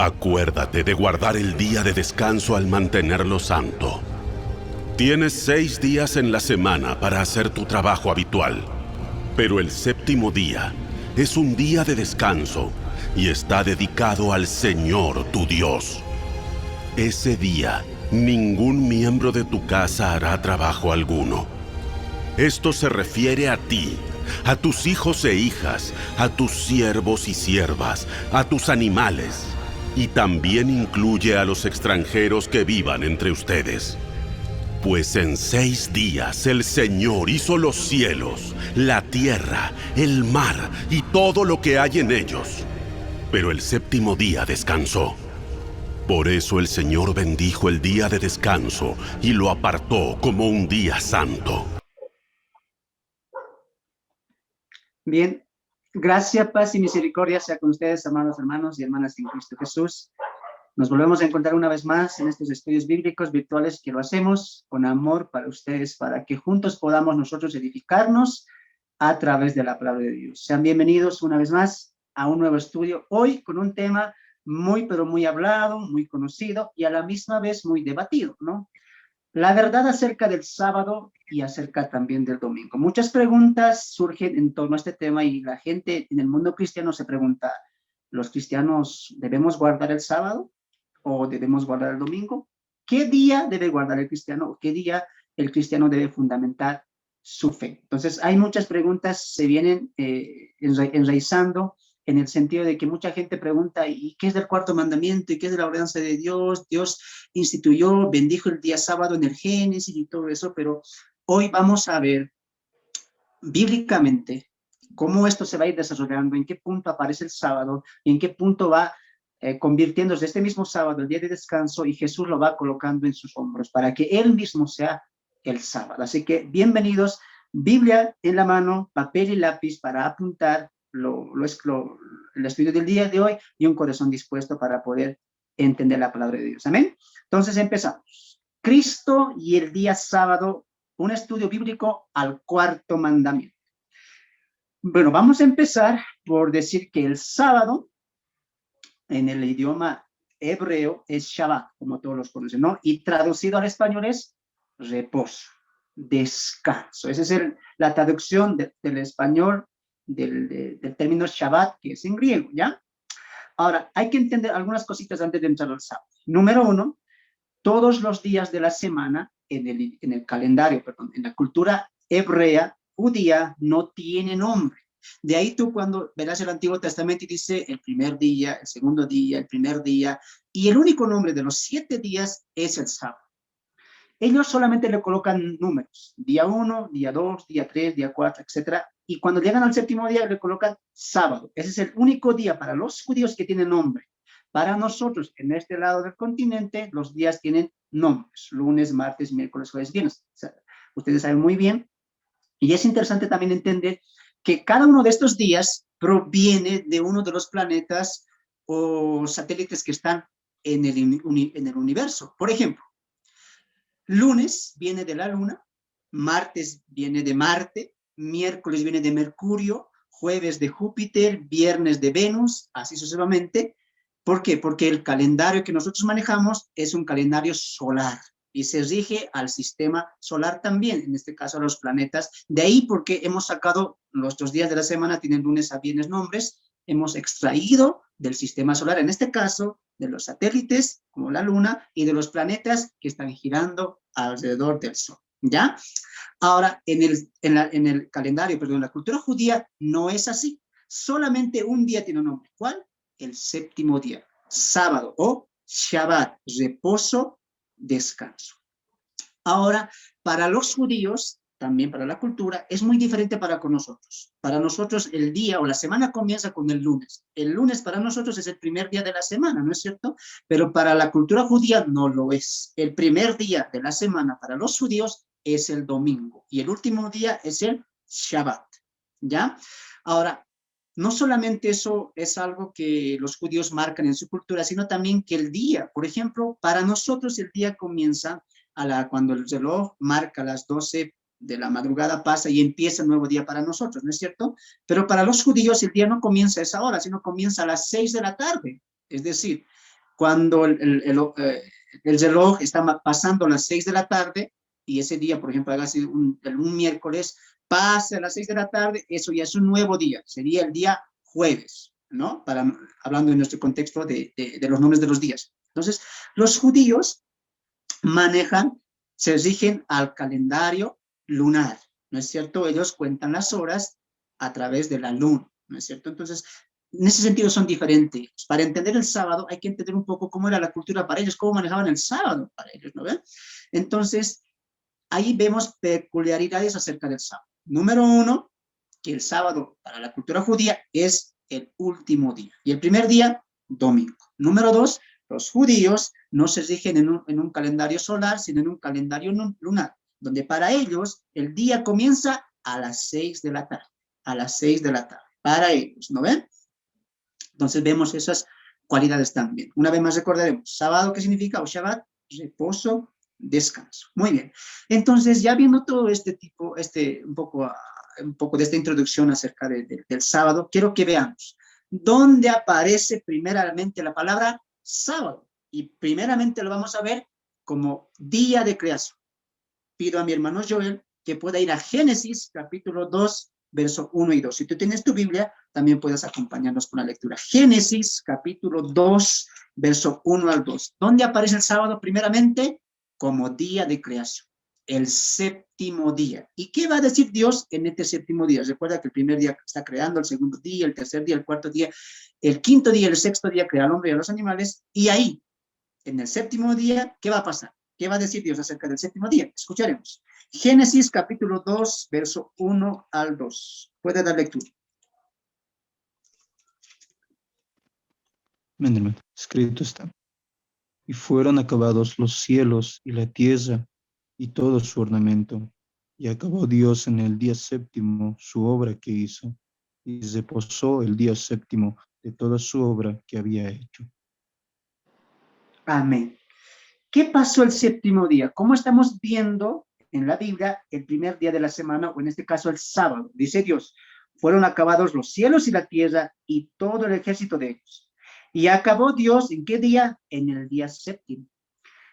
Acuérdate de guardar el día de descanso al mantenerlo santo. Tienes 6 días en la semana para hacer tu trabajo habitual, pero el séptimo día es un día de descanso y está dedicado al Señor tu Dios. Ese día, ningún miembro de tu casa hará trabajo alguno. Esto se refiere a ti, a tus hijos e hijas, a tus siervos y siervas, a tus animales, y también incluye a los extranjeros que vivan entre ustedes. Pues en 6 días el Señor hizo los cielos, la tierra, el mar y todo lo que hay en ellos. Pero el séptimo día descansó. Por eso el Señor bendijo el día de descanso y lo apartó como un día santo. Bien, gracia, paz y misericordia sea con ustedes, amados hermanos y hermanas en Cristo Jesús. Nos volvemos a encontrar una vez más en estos estudios bíblicos virtuales que lo hacemos con amor para ustedes, para que juntos podamos nosotros edificarnos a través de la palabra de Dios. Sean bienvenidos una vez más a un nuevo estudio, hoy con un tema muy, pero muy hablado, muy conocido y a la misma vez muy debatido, ¿no? La verdad acerca del sábado y acerca también del domingo. Muchas preguntas surgen en torno a este tema y la gente en el mundo cristiano se pregunta, ¿los cristianos debemos guardar el sábado o debemos guardar el domingo? ¿Qué día debe guardar el cristiano o qué día el cristiano debe fundamentar su fe? Entonces hay muchas preguntas, se vienen enraizando en el sentido de que mucha gente pregunta, ¿y qué es del cuarto mandamiento? ¿Y qué es de la ordenanza de Dios? Dios instituyó, bendijo el día sábado en el Génesis y todo eso, pero hoy vamos a ver bíblicamente cómo esto se va a ir desarrollando, en qué punto aparece el sábado, y en qué punto va convirtiéndose este mismo sábado, el día de descanso, y Jesús lo va colocando en sus hombros, para que Él mismo sea el sábado. Así que bienvenidos, Biblia en la mano, papel y lápiz para apuntar el estudio del día de hoy y un corazón dispuesto para poder entender la palabra de Dios. Amén. Entonces empezamos. Cristo y el día sábado, un estudio bíblico al cuarto mandamiento. Bueno, vamos a empezar por decir que el sábado en el idioma hebreo es Shabbat, como todos los conocen, ¿no? Y traducido al español es reposo, descanso. Esa es la traducción del español del término Shabbat, que es en griego, ¿ya? Ahora, hay que entender algunas cositas antes de entrar al sábado. Número 1, todos los días de la semana en el calendario, perdón, en la cultura hebrea, judía, no tiene nombre. De ahí tú cuando verás el Antiguo Testamento y dice el primer día, el segundo día, el primer día, y el único nombre de los 7 días es el sábado. Ellos solamente le colocan números, día 1, día 2, día 3, día 4, etc. Y cuando llegan al séptimo día le colocan sábado. Ese es el único día para los judíos que tiene nombre. Para nosotros, en este lado del continente, los días tienen nombres, lunes, martes, miércoles, jueves, viernes. O sea, ustedes saben muy bien. Y es interesante también entender que cada uno de estos días proviene de uno de los planetas o satélites que están en el universo. Por ejemplo, lunes viene de la luna, martes viene de Marte, miércoles viene de Mercurio, jueves de Júpiter, viernes de Venus, así sucesivamente. ¿Por qué? Porque el calendario que nosotros manejamos es un calendario solar y se rige al sistema solar también, en este caso a los planetas. De ahí porque hemos sacado nuestros días de la semana, tienen lunes a viernes nombres, hemos extraído del sistema solar, en este caso, de los satélites, como la luna, y de los planetas que están girando alrededor del sol, ¿ya? Ahora, en el calendario, perdón, en la cultura judía no es así. Solamente un día tiene un nombre. ¿Cuál? El séptimo día, sábado o Shabbat, reposo, descanso. Ahora, para los judíos, también para la cultura, es muy diferente para con nosotros. Para nosotros el día o la semana comienza con el lunes. El lunes para nosotros es el primer día de la semana, ¿no es cierto? Pero para la cultura judía no lo es. El primer día de la semana para los judíos es el domingo y el último día es el Shabbat, ¿ya? Ahora, no solamente eso es algo que los judíos marcan en su cultura, sino también que el día, por ejemplo, para nosotros el día comienza cuando el reloj marca las 12 de la madrugada, pasa y empieza el nuevo día para nosotros, ¿no es cierto? Pero para los judíos el día no comienza a esa hora, sino comienza a las 6 de la tarde. Es decir, cuando el reloj está pasando las 6 de la tarde, y ese día, por ejemplo, hágase un miércoles, pase a las 6 de la tarde, eso ya es un nuevo día, sería el día jueves, ¿no? Hablando en nuestro contexto de los nombres de los días. Entonces, los judíos se rigen al calendario lunar, ¿no es cierto? Ellos cuentan las horas a través de la luna, ¿no es cierto? Entonces, en ese sentido son diferentes. Para entender el sábado hay que entender un poco cómo era la cultura para ellos, cómo manejaban el sábado para ellos, ¿no ven? Entonces, ahí vemos peculiaridades acerca del sábado. Número uno, que el sábado para la cultura judía es el último día. Y el primer día, domingo. Número dos, los judíos no se rigen en un calendario solar, sino en un calendario lunar, donde para ellos el día comienza a las 6 de la tarde. A las 6 de la tarde. Para ellos, ¿no ven? Entonces vemos esas cualidades también. Una vez más recordaremos, sábado, ¿qué significa? O Shabbat, reposo, descanso. Muy bien. Entonces, ya viendo todo este tipo, un poco de esta introducción acerca del sábado, quiero que veamos dónde aparece primeramente la palabra sábado. Y primeramente lo vamos a ver como día de creación. Pido a mi hermano Joel que pueda ir a Génesis, capítulo 2, verso 1 y 2. Si tú tienes tu Biblia, también puedes acompañarnos con la lectura. Génesis, capítulo 2, verso 1 al 2. ¿Dónde aparece el sábado? Primeramente, como día de creación. El séptimo día. ¿Y qué va a decir Dios en este séptimo día? Recuerda que el primer día está creando, el segundo día, el tercer día, el cuarto día, el quinto día, el sexto día crea al hombre y a los animales. Y ahí, en el séptimo día, ¿qué va a pasar? ¿Qué va a decir Dios acerca del séptimo día? Escucharemos. Génesis capítulo 2, verso 1 al 2. Puede dar lectura. Amén. Escrito está. Y fueron acabados los cielos y la tierra y todo su ornamento. Y acabó Dios en el día séptimo su obra que hizo, y reposó el día séptimo de toda su obra que había hecho. Amén. ¿Qué pasó el séptimo día? ¿Cómo estamos viendo en la Biblia el primer día de la semana, o en este caso el sábado? Dice Dios, fueron acabados los cielos y la tierra y todo el ejército de ellos. Y acabó Dios, ¿en qué día? En el día séptimo.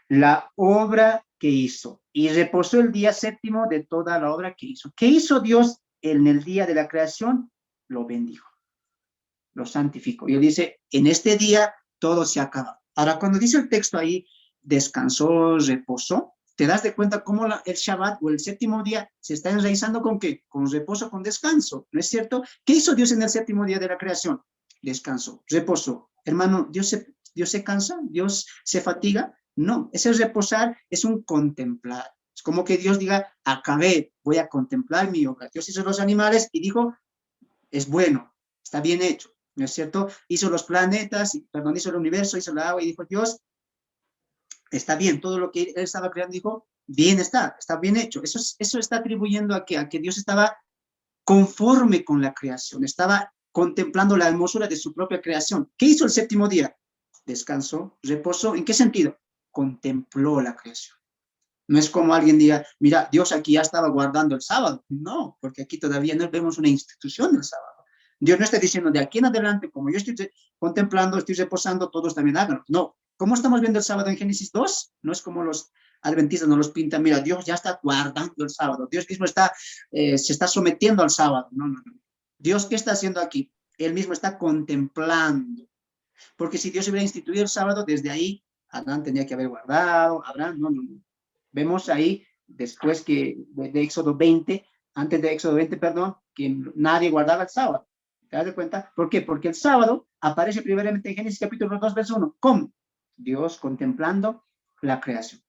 La obra que hizo. Y reposó el día séptimo de toda la obra que hizo. ¿Qué hizo Dios en el día de la creación? Lo bendijo. Lo santificó. Y él dice, en este día todo se acaba. Ahora, cuando dice el texto ahí, descansó, reposó, te das de cuenta cómo el Shabbat o el séptimo día se está enraizando con qué, con reposo, con descanso, ¿no es cierto? ¿Qué hizo Dios en el séptimo día de la creación? Descansó, reposó. Hermano, ¿Dios se cansa? ¿Dios se fatiga? No, ese reposar es un contemplar. Es como que Dios diga, acabé, voy a contemplar mi obra. Dios hizo los animales y dijo, es bueno, está bien hecho, ¿no es cierto? Hizo los planetas, hizo el universo, hizo el agua y dijo, Dios, está bien, todo lo que él estaba creando, dijo, bien está bien hecho. Eso está atribuyendo a que Dios estaba conforme con la creación, estaba contemplando la hermosura de su propia creación. ¿Qué hizo el séptimo día? Descansó, reposó. ¿En qué sentido? Contempló la creación. No es como alguien diga, mira, Dios aquí ya estaba guardando el sábado. No, porque aquí todavía no vemos una institución del sábado. Dios no está diciendo, de aquí en adelante, como yo estoy contemplando, estoy reposando, todos también háganlo. No. ¿Cómo estamos viendo el sábado en Génesis 2? No es como los adventistas nos los pintan, mira, Dios ya está guardando el sábado. Dios mismo se está sometiendo al sábado. No. Dios, ¿qué está haciendo aquí? Él mismo está contemplando. Porque si Dios hubiera instituido el sábado, desde ahí, Adán tenía que haber guardado, Abraham, no. Vemos ahí, después que de Éxodo 20, antes de Éxodo 20, perdón, que nadie guardaba el sábado. ¿Te das cuenta? ¿Por qué? Porque el sábado aparece primeramente en Génesis capítulo 2, verso 1. ¿Cómo? Dios contemplando la creación.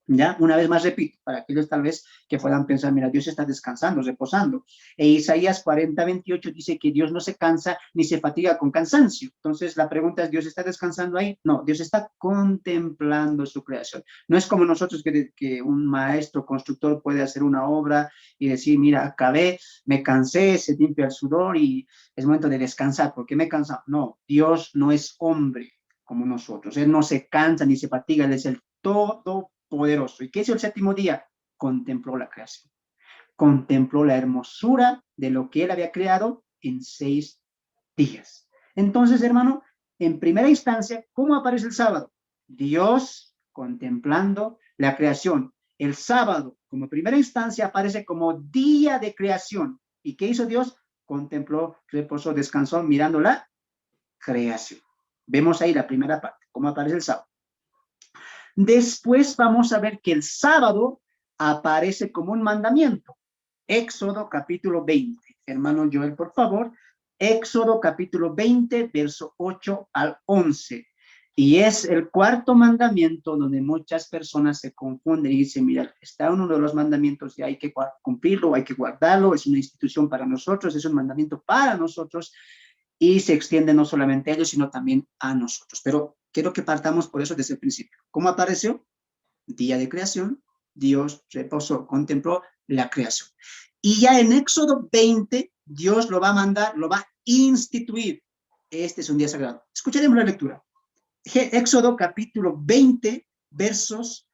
Ya, una vez más repito, para aquellos tal vez que puedan pensar, mira, Dios está descansando, reposando. E Isaías 40, 28 dice que Dios no se cansa ni se fatiga con cansancio. Entonces la pregunta es, ¿Dios está descansando ahí? No, Dios está contemplando su creación. No es como nosotros que un maestro constructor puede hacer una obra y decir, mira, acabé, me cansé, se limpia el sudor y es momento de descansar. ¿Por qué me he cansado? No, Dios no es hombre como nosotros. Él no se cansa ni se fatiga, Él es el todopoderoso. ¿Y qué hizo el séptimo día? Contempló la creación. Contempló la hermosura de lo que Él había creado en 6 días. Entonces, hermano, en primera instancia, ¿cómo aparece el sábado? Dios contemplando la creación. El sábado, como primera instancia, aparece como día de creación. ¿Y qué hizo Dios? Contempló, reposó, descansó, mirando la creación. Vemos ahí la primera parte, cómo aparece el sábado. Después vamos a ver que el sábado aparece como un mandamiento. Éxodo capítulo 20. Hermano Joel, por favor. Éxodo capítulo 20, verso 8 al 11. Y es el cuarto mandamiento donde muchas personas se confunden y dicen, mira, está uno de los mandamientos y hay que cumplirlo, hay que guardarlo, es una institución para nosotros, es un mandamiento para nosotros y se extiende no solamente a ellos, sino también a nosotros. Pero quiero que partamos por eso desde el principio. ¿Cómo apareció? Día de creación, Dios reposó, contempló la creación. Y ya en Éxodo 20, Dios lo va a mandar, lo va a instituir. Este es un día sagrado. Escucharemos la lectura. Éxodo capítulo 20, versos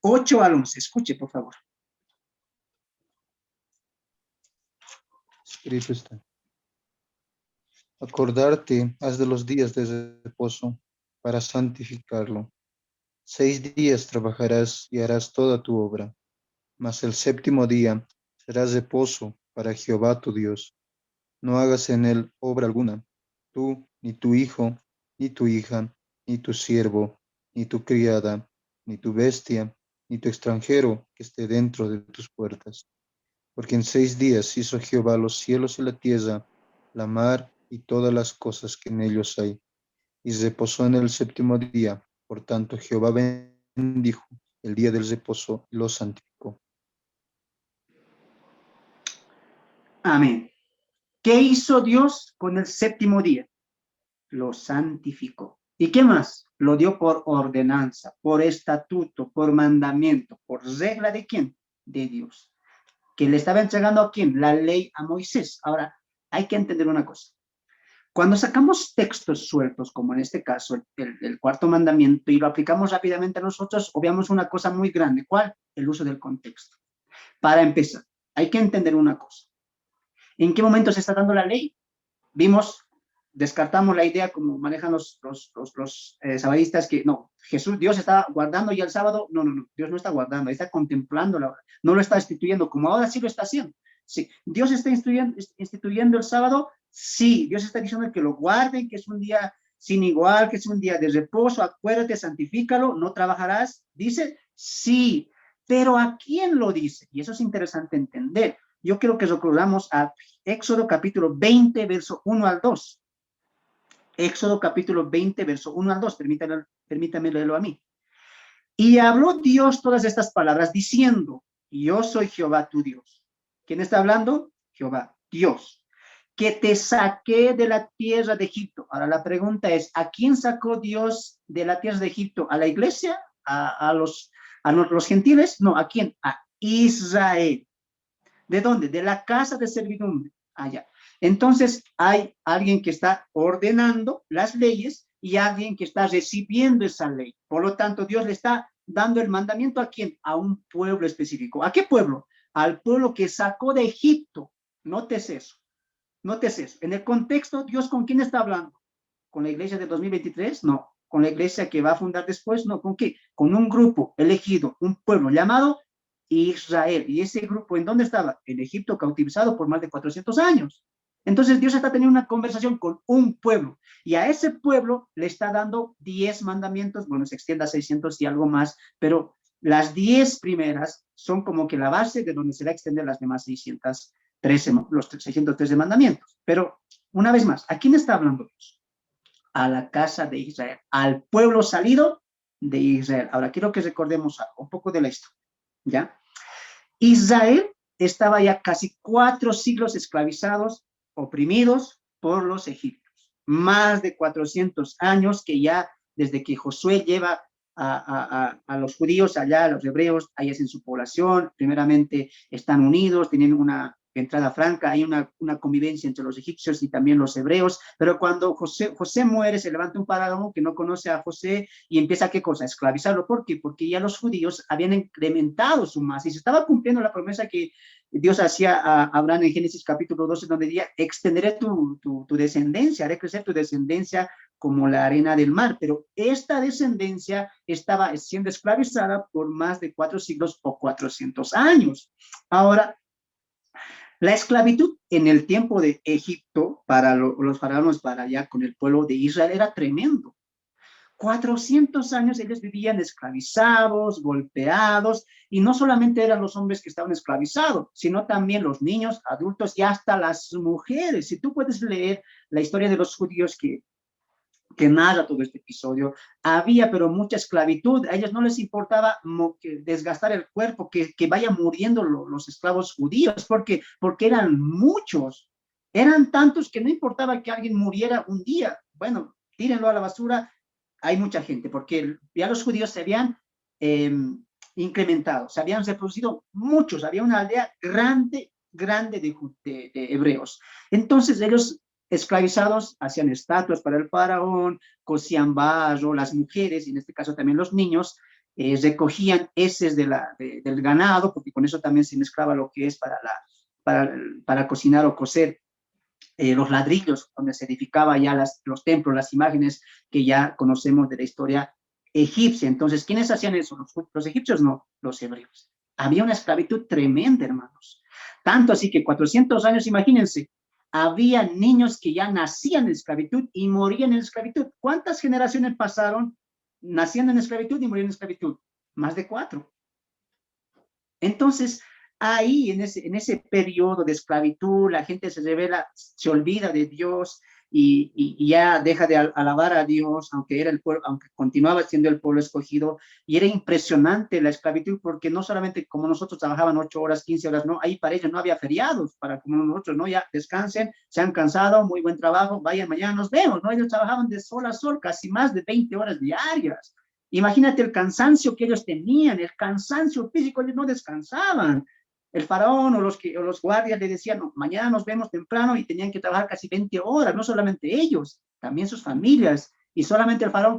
8 al 11. Escuche, por favor. Escrito está. Acordarte has de los días de reposo para santificarlo. 6 días trabajarás y harás toda tu obra, mas el séptimo día será reposo para Jehová tu Dios. No hagas en él obra alguna, tú, ni tu hijo, ni tu hija, ni tu siervo, ni tu criada, ni tu bestia, ni tu extranjero que esté dentro de tus puertas. Porque en 6 días hizo Jehová los cielos y la tierra, la mar y todas las cosas que en ellos hay. Y reposó en el séptimo día. Por tanto, Jehová bendijo el día del reposo y lo santificó. Amén. ¿Qué hizo Dios con el séptimo día? Lo santificó. ¿Y qué más? Lo dio por ordenanza, por estatuto, por mandamiento, por regla de quién? De Dios. ¿Que le estaba entregando a quién? La ley a Moisés. Ahora, hay que entender una cosa. Cuando sacamos textos sueltos, como en este caso el cuarto mandamiento, y lo aplicamos rápidamente a nosotros, obviamos una cosa muy grande. ¿Cuál? El uso del contexto. Para empezar, hay que entender una cosa. ¿En qué momento se está dando la ley? Descartamos la idea como manejan los sabadistas que no, Dios está guardando ya el sábado. No, Dios no está guardando, está contemplando, no lo está instituyendo, como ahora sí lo está haciendo. Sí, Dios está instituyendo el sábado. Sí, Dios está diciendo que lo guarden, que es un día sin igual, que es un día de reposo, acuérdate, santifícalo, no trabajarás. Dice, sí, pero ¿a quién lo dice? Y eso es interesante entender. Yo quiero que recordamos a Éxodo capítulo 20, verso 1 al 2. Éxodo capítulo 20, verso 1 al 2. Permítame leerlo a mí. Y habló Dios todas estas palabras diciendo, yo soy Jehová tu Dios. ¿Quién está hablando? Jehová, Dios, que te saqué de la tierra de Egipto. Ahora la pregunta es, ¿a quién sacó Dios de la tierra de Egipto? ¿A la iglesia? ¿A los gentiles? No, ¿a quién? A Israel. ¿De dónde? De la casa de servidumbre. Allá. Entonces hay alguien que está ordenando las leyes y alguien que está recibiendo esa ley. Por lo tanto, Dios le está dando el mandamiento ¿a quién? A un pueblo específico. ¿A qué pueblo? Al pueblo que sacó de Egipto. Nótese eso. Nótese eso. En el contexto, ¿Dios con quién está hablando? ¿Con la iglesia de 2023? No. ¿Con la iglesia que va a fundar después? No. ¿Con qué? Con un grupo elegido, un pueblo llamado Israel. ¿Y ese grupo en dónde estaba? En Egipto, cautivizado por más de 400 años. Entonces Dios está teniendo una conversación con un pueblo y a ese pueblo le está dando 10 mandamientos, bueno, se extiende a 600 y algo más, pero las 10 primeras son como que la base de donde se va a extender las demás 613, los 613 mandamientos. Pero una vez más, ¿a quién está hablando Dios? A la casa de Israel, al pueblo salido de Israel. Ahora quiero que recordemos algo, un poco de la historia. ¿Ya? Israel estaba ya casi 4 siglos esclavizados, oprimidos por los egipcios. Más de 400 años que ya desde que Josué lleva a los judíos allá, a los hebreos, allá es en su población, primeramente están unidos, tienen una entrada franca, hay una convivencia entre los egipcios y también los hebreos, pero cuando José muere, se levanta un faraón que no conoce a José y empieza, ¿qué cosa? A esclavizarlo. ¿Por qué? Porque ya los judíos habían incrementado su masa y se estaba cumpliendo la promesa que Dios hacía a Abraham en Génesis capítulo 12, donde decía, extenderé tu descendencia, haré crecer tu descendencia como la arena del mar, pero esta descendencia estaba siendo esclavizada por más de 4 siglos o 400 años. Ahora, la esclavitud en el tiempo de Egipto para los faraones, para allá con el pueblo de Israel, era tremendo. 400 años ellos vivían esclavizados, golpeados, y no solamente eran los hombres que estaban esclavizados, sino también los niños, adultos y hasta las mujeres. Si tú puedes leer la historia de los judíos que narra todo este episodio, había pero mucha esclavitud. A ellos no les importaba que desgastar el cuerpo, que vayan muriendo los esclavos judíos, porque eran muchos, eran tantos que no importaba que alguien muriera un día. Bueno, tírenlo a la basura, hay mucha gente, porque ya los judíos se habían incrementado, se habían reproducido muchos, había una aldea grande de hebreos. Entonces ellos esclavizados hacían estatuas para el faraón, cosían barro, las mujeres, y en este caso también los niños, recogían heces del ganado, porque con eso también se mezclaba lo que es para cocinar o cocer los ladrillos, donde se edificaba ya los templos, las imágenes que ya conocemos de la historia egipcia. Entonces, ¿quiénes hacían eso? Los egipcios no, los hebreos. Había una esclavitud tremenda, hermanos. Tanto así que 400 años, imagínense, había niños que ya nacían en esclavitud y morían en esclavitud. ¿Cuántas generaciones pasaron naciendo en esclavitud y muriendo en esclavitud? Más de 4. Entonces, ahí en ese periodo de esclavitud, la gente se revela, se olvida de Dios y ya deja de alabar a Dios, aunque era el pueblo, aunque continuaba siendo el pueblo escogido. Y era impresionante la esclavitud, porque no solamente como nosotros trabajaban 8 horas, 15 horas, no, ahí para ellos no había feriados, para como nosotros, no, ya descansen, se han cansado, muy buen trabajo, vayan, mañana nos vemos, no, ellos trabajaban de sol a sol, casi más de 20 horas diarias. Imagínate el cansancio que ellos tenían, el cansancio físico, ellos no descansaban. El faraón o los guardias le decían, no, mañana nos vemos temprano, y tenían que trabajar casi 20 horas, no solamente ellos, también sus familias, y solamente el faraón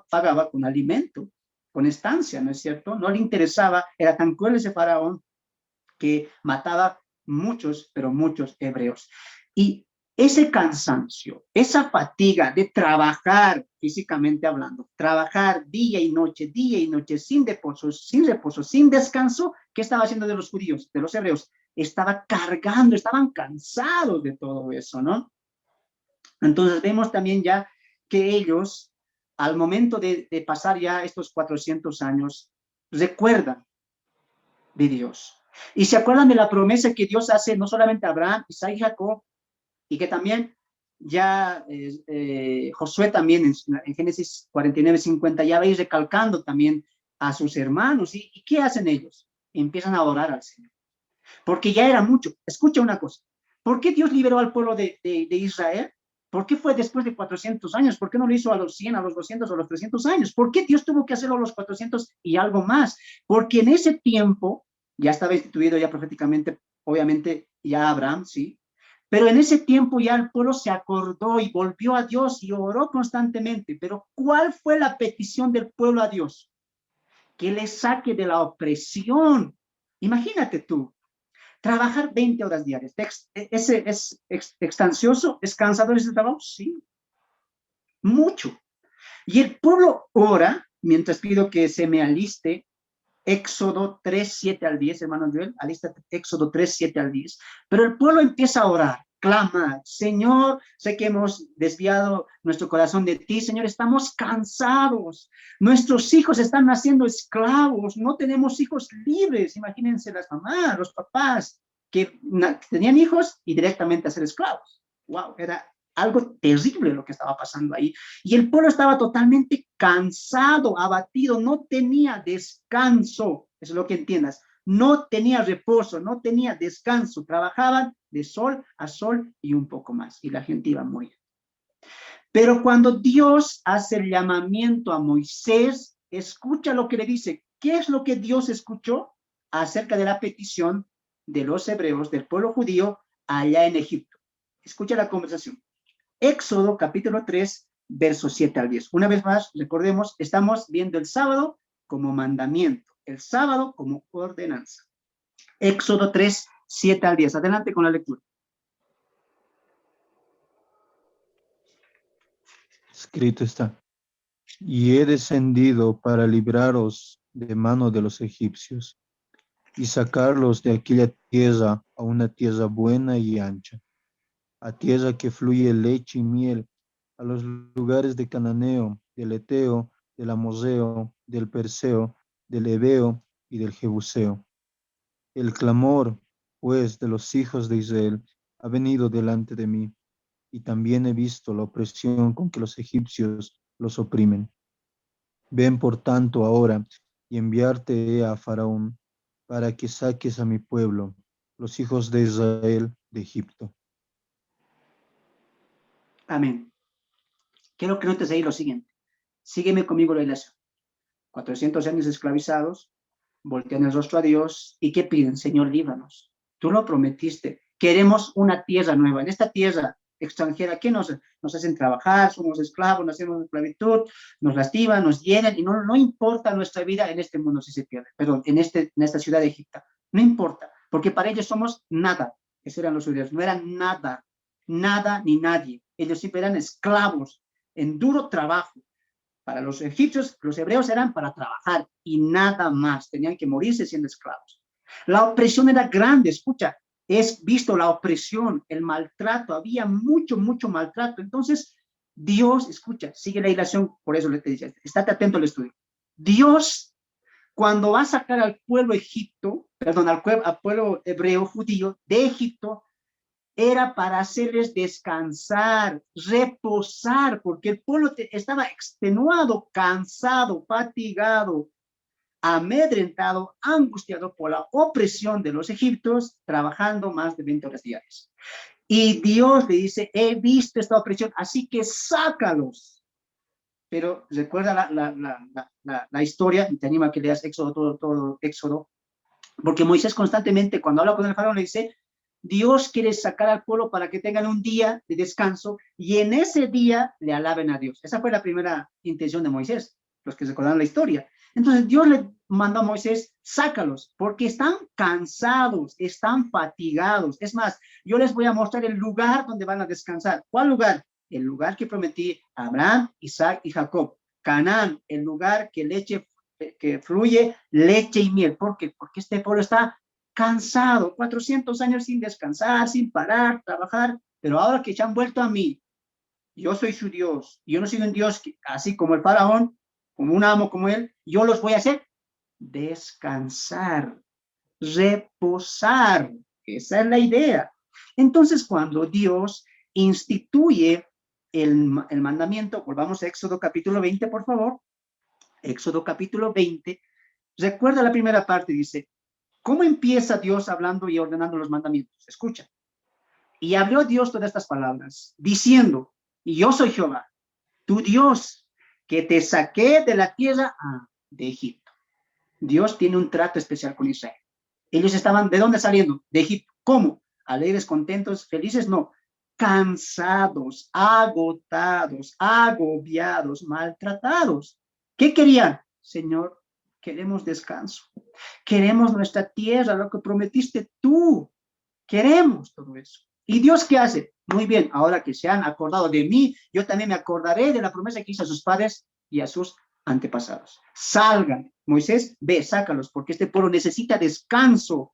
pagaba con alimento, con estancia, ¿no es cierto? No le interesaba, era tan cruel ese faraón que mataba muchos, pero muchos hebreos. Y ese cansancio, esa fatiga de trabajar físicamente hablando, trabajar día y noche, sin reposo, sin descanso, ¿qué estaba haciendo de los judíos, de los hebreos? Estaba cargando, estaban cansados de todo eso, ¿no? Entonces vemos también ya que ellos, al momento de pasar ya estos 400 años, recuerdan de Dios. Y se acuerdan de la promesa que Dios hace no solamente a Abraham, Isaac y Jacob, y que también ya Josué también en Génesis 49:50 ya veis recalcando también a sus hermanos. ¿Y qué hacen ellos? Empiezan a orar al Señor, porque ya era mucho. Escucha una cosa, ¿por qué Dios liberó al pueblo de Israel? ¿Por qué fue después de 400 años? ¿Por qué no lo hizo a los 100, a los 200 o a los 300 años? ¿Por qué Dios tuvo que hacerlo a los 400 y algo más? Porque en ese tiempo ya estaba instituido ya proféticamente, obviamente, ya Abraham, ¿sí? Pero en ese tiempo ya el pueblo se acordó y volvió a Dios y oró constantemente. Pero ¿cuál fue la petición del pueblo a Dios? Que le saque de la opresión. Imagínate tú, trabajar 20 horas diarias. ¿Es extancioso? ¿Es cansador ese trabajo? Sí, mucho. Y el pueblo ora, mientras pido que se me aliste Éxodo 3:7-10, hermano Joel, alista Éxodo 3:7-10. Pero el pueblo empieza a orar, clama, Señor, sé que hemos desviado nuestro corazón de ti, Señor, estamos cansados, nuestros hijos están naciendo esclavos, no tenemos hijos libres. Imagínense las mamás, los papás, que tenían hijos y directamente a ser esclavos. Wow, era algo terrible lo que estaba pasando ahí. Y el pueblo estaba totalmente cansado, abatido, no tenía descanso. Eso es lo que entiendas. No tenía reposo, no tenía descanso. Trabajaban de sol a sol y un poco más. Y la gente iba a morir. Pero cuando Dios hace el llamamiento a Moisés, escucha lo que le dice. ¿Qué es lo que Dios escuchó acerca de la petición de los hebreos, del pueblo judío, allá en Egipto? Escucha la conversación. Éxodo capítulo 3, versos 7-10. Una vez más, recordemos, estamos viendo el sábado como mandamiento, el sábado como ordenanza. Éxodo 3, 7-10. Adelante con la lectura. Escrito está: y he descendido para libraros de mano de los egipcios y sacarlos de aquella tierra a una tierra buena y ancha, a tierra que fluye leche y miel, a los lugares de Cananeo, del Eteo, del Amorreo, del Perseo, del Heveo y del Jebuseo. El clamor, pues, de los hijos de Israel ha venido delante de mí, y también he visto la opresión con que los egipcios los oprimen. Ven por tanto ahora y enviarte he a Faraón para que saques a mi pueblo, los hijos de Israel, de Egipto. Amén. Quiero que notes ahí lo siguiente. Sígueme conmigo la ilación. 400 años esclavizados, voltean el rostro a Dios y ¿qué piden? Señor, líbranos. Tú lo prometiste. Queremos una tierra nueva. En esta tierra extranjera, ¿qué nos hacen trabajar? Somos esclavos, nacemos en esclavitud, nos lastiman, nos hieren y no importa nuestra vida en este mundo si se pierde. Perdón, en esta ciudad de Egipto. No importa, porque para ellos somos nada. Esos eran los judíos. No eran nada, nada ni nadie. Ellos siempre eran esclavos en duro trabajo. Para los egipcios, los hebreos eran para trabajar y nada más. Tenían que morirse siendo esclavos. La opresión era grande, escucha. Es visto la opresión, el maltrato. Había mucho, mucho maltrato. Entonces, Dios, escucha, sigue la ilación, por eso le te dice, estate atento al estudio. Dios, cuando va a sacar al pueblo egipto, perdón, al pueblo hebreo, judío, de Egipto, era para hacerles descansar, reposar, porque el pueblo estaba extenuado, cansado, fatigado, amedrentado, angustiado por la opresión de los egipcios, trabajando más de 20 horas diarias. Y Dios le dice, he visto esta opresión, así que sácalos. Pero recuerda la historia, te animo a que leas Éxodo, todo Éxodo, porque Moisés constantemente, cuando habla con el faraón, le dice, Dios quiere sacar al pueblo para que tengan un día de descanso y en ese día le alaben a Dios. Esa fue la primera intención de Moisés, los que recordaron la historia. Entonces Dios le mandó a Moisés, sácalos, porque están cansados, están fatigados. Es más, yo les voy a mostrar el lugar donde van a descansar. ¿Cuál lugar? El lugar que prometí a Abraham, Isaac y Jacob. Canaán, el lugar que fluye leche y miel. ¿Por qué? Porque este pueblo está cansado, 400 años sin descansar, sin parar, trabajar, pero ahora que se han vuelto a mí, yo soy su Dios, yo no soy un Dios así como el faraón, como un amo como él, yo los voy a hacer descansar, reposar, esa es la idea. Entonces, cuando Dios instituye el mandamiento, volvamos a Éxodo capítulo 20, por favor, Éxodo capítulo 20, recuerda la primera parte, dice, ¿cómo empieza Dios hablando y ordenando los mandamientos? Escucha. Y habló Dios todas estas palabras, diciendo, y yo soy Jehová, tu Dios, que te saqué de la tierra de Egipto. Dios tiene un trato especial con Israel. Ellos estaban, ¿de dónde saliendo? De Egipto. ¿Cómo? ¿Alegres, contentos, felices? No. Cansados, agotados, agobiados, maltratados. ¿Qué querían? Señor, queremos descanso. Queremos nuestra tierra, lo que prometiste tú. Queremos todo eso. ¿Y Dios qué hace? Muy bien, ahora que se han acordado de mí, yo también me acordaré de la promesa que hizo a sus padres y a sus antepasados. Salgan. Moisés, ve, sácalos, porque este pueblo necesita descanso.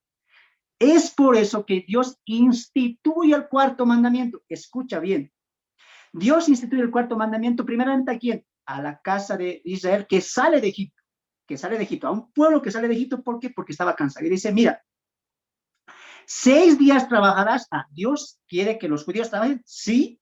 Es por eso que Dios instituye el cuarto mandamiento. Escucha bien. Dios instituye el cuarto mandamiento primeramente ¿a quién? A la casa de Israel que sale de Egipto, a un pueblo que sale de Egipto, ¿por qué? Porque estaba cansado. Y dice, mira, 6 días trabajarás. Dios quiere que los judíos trabajen, sí,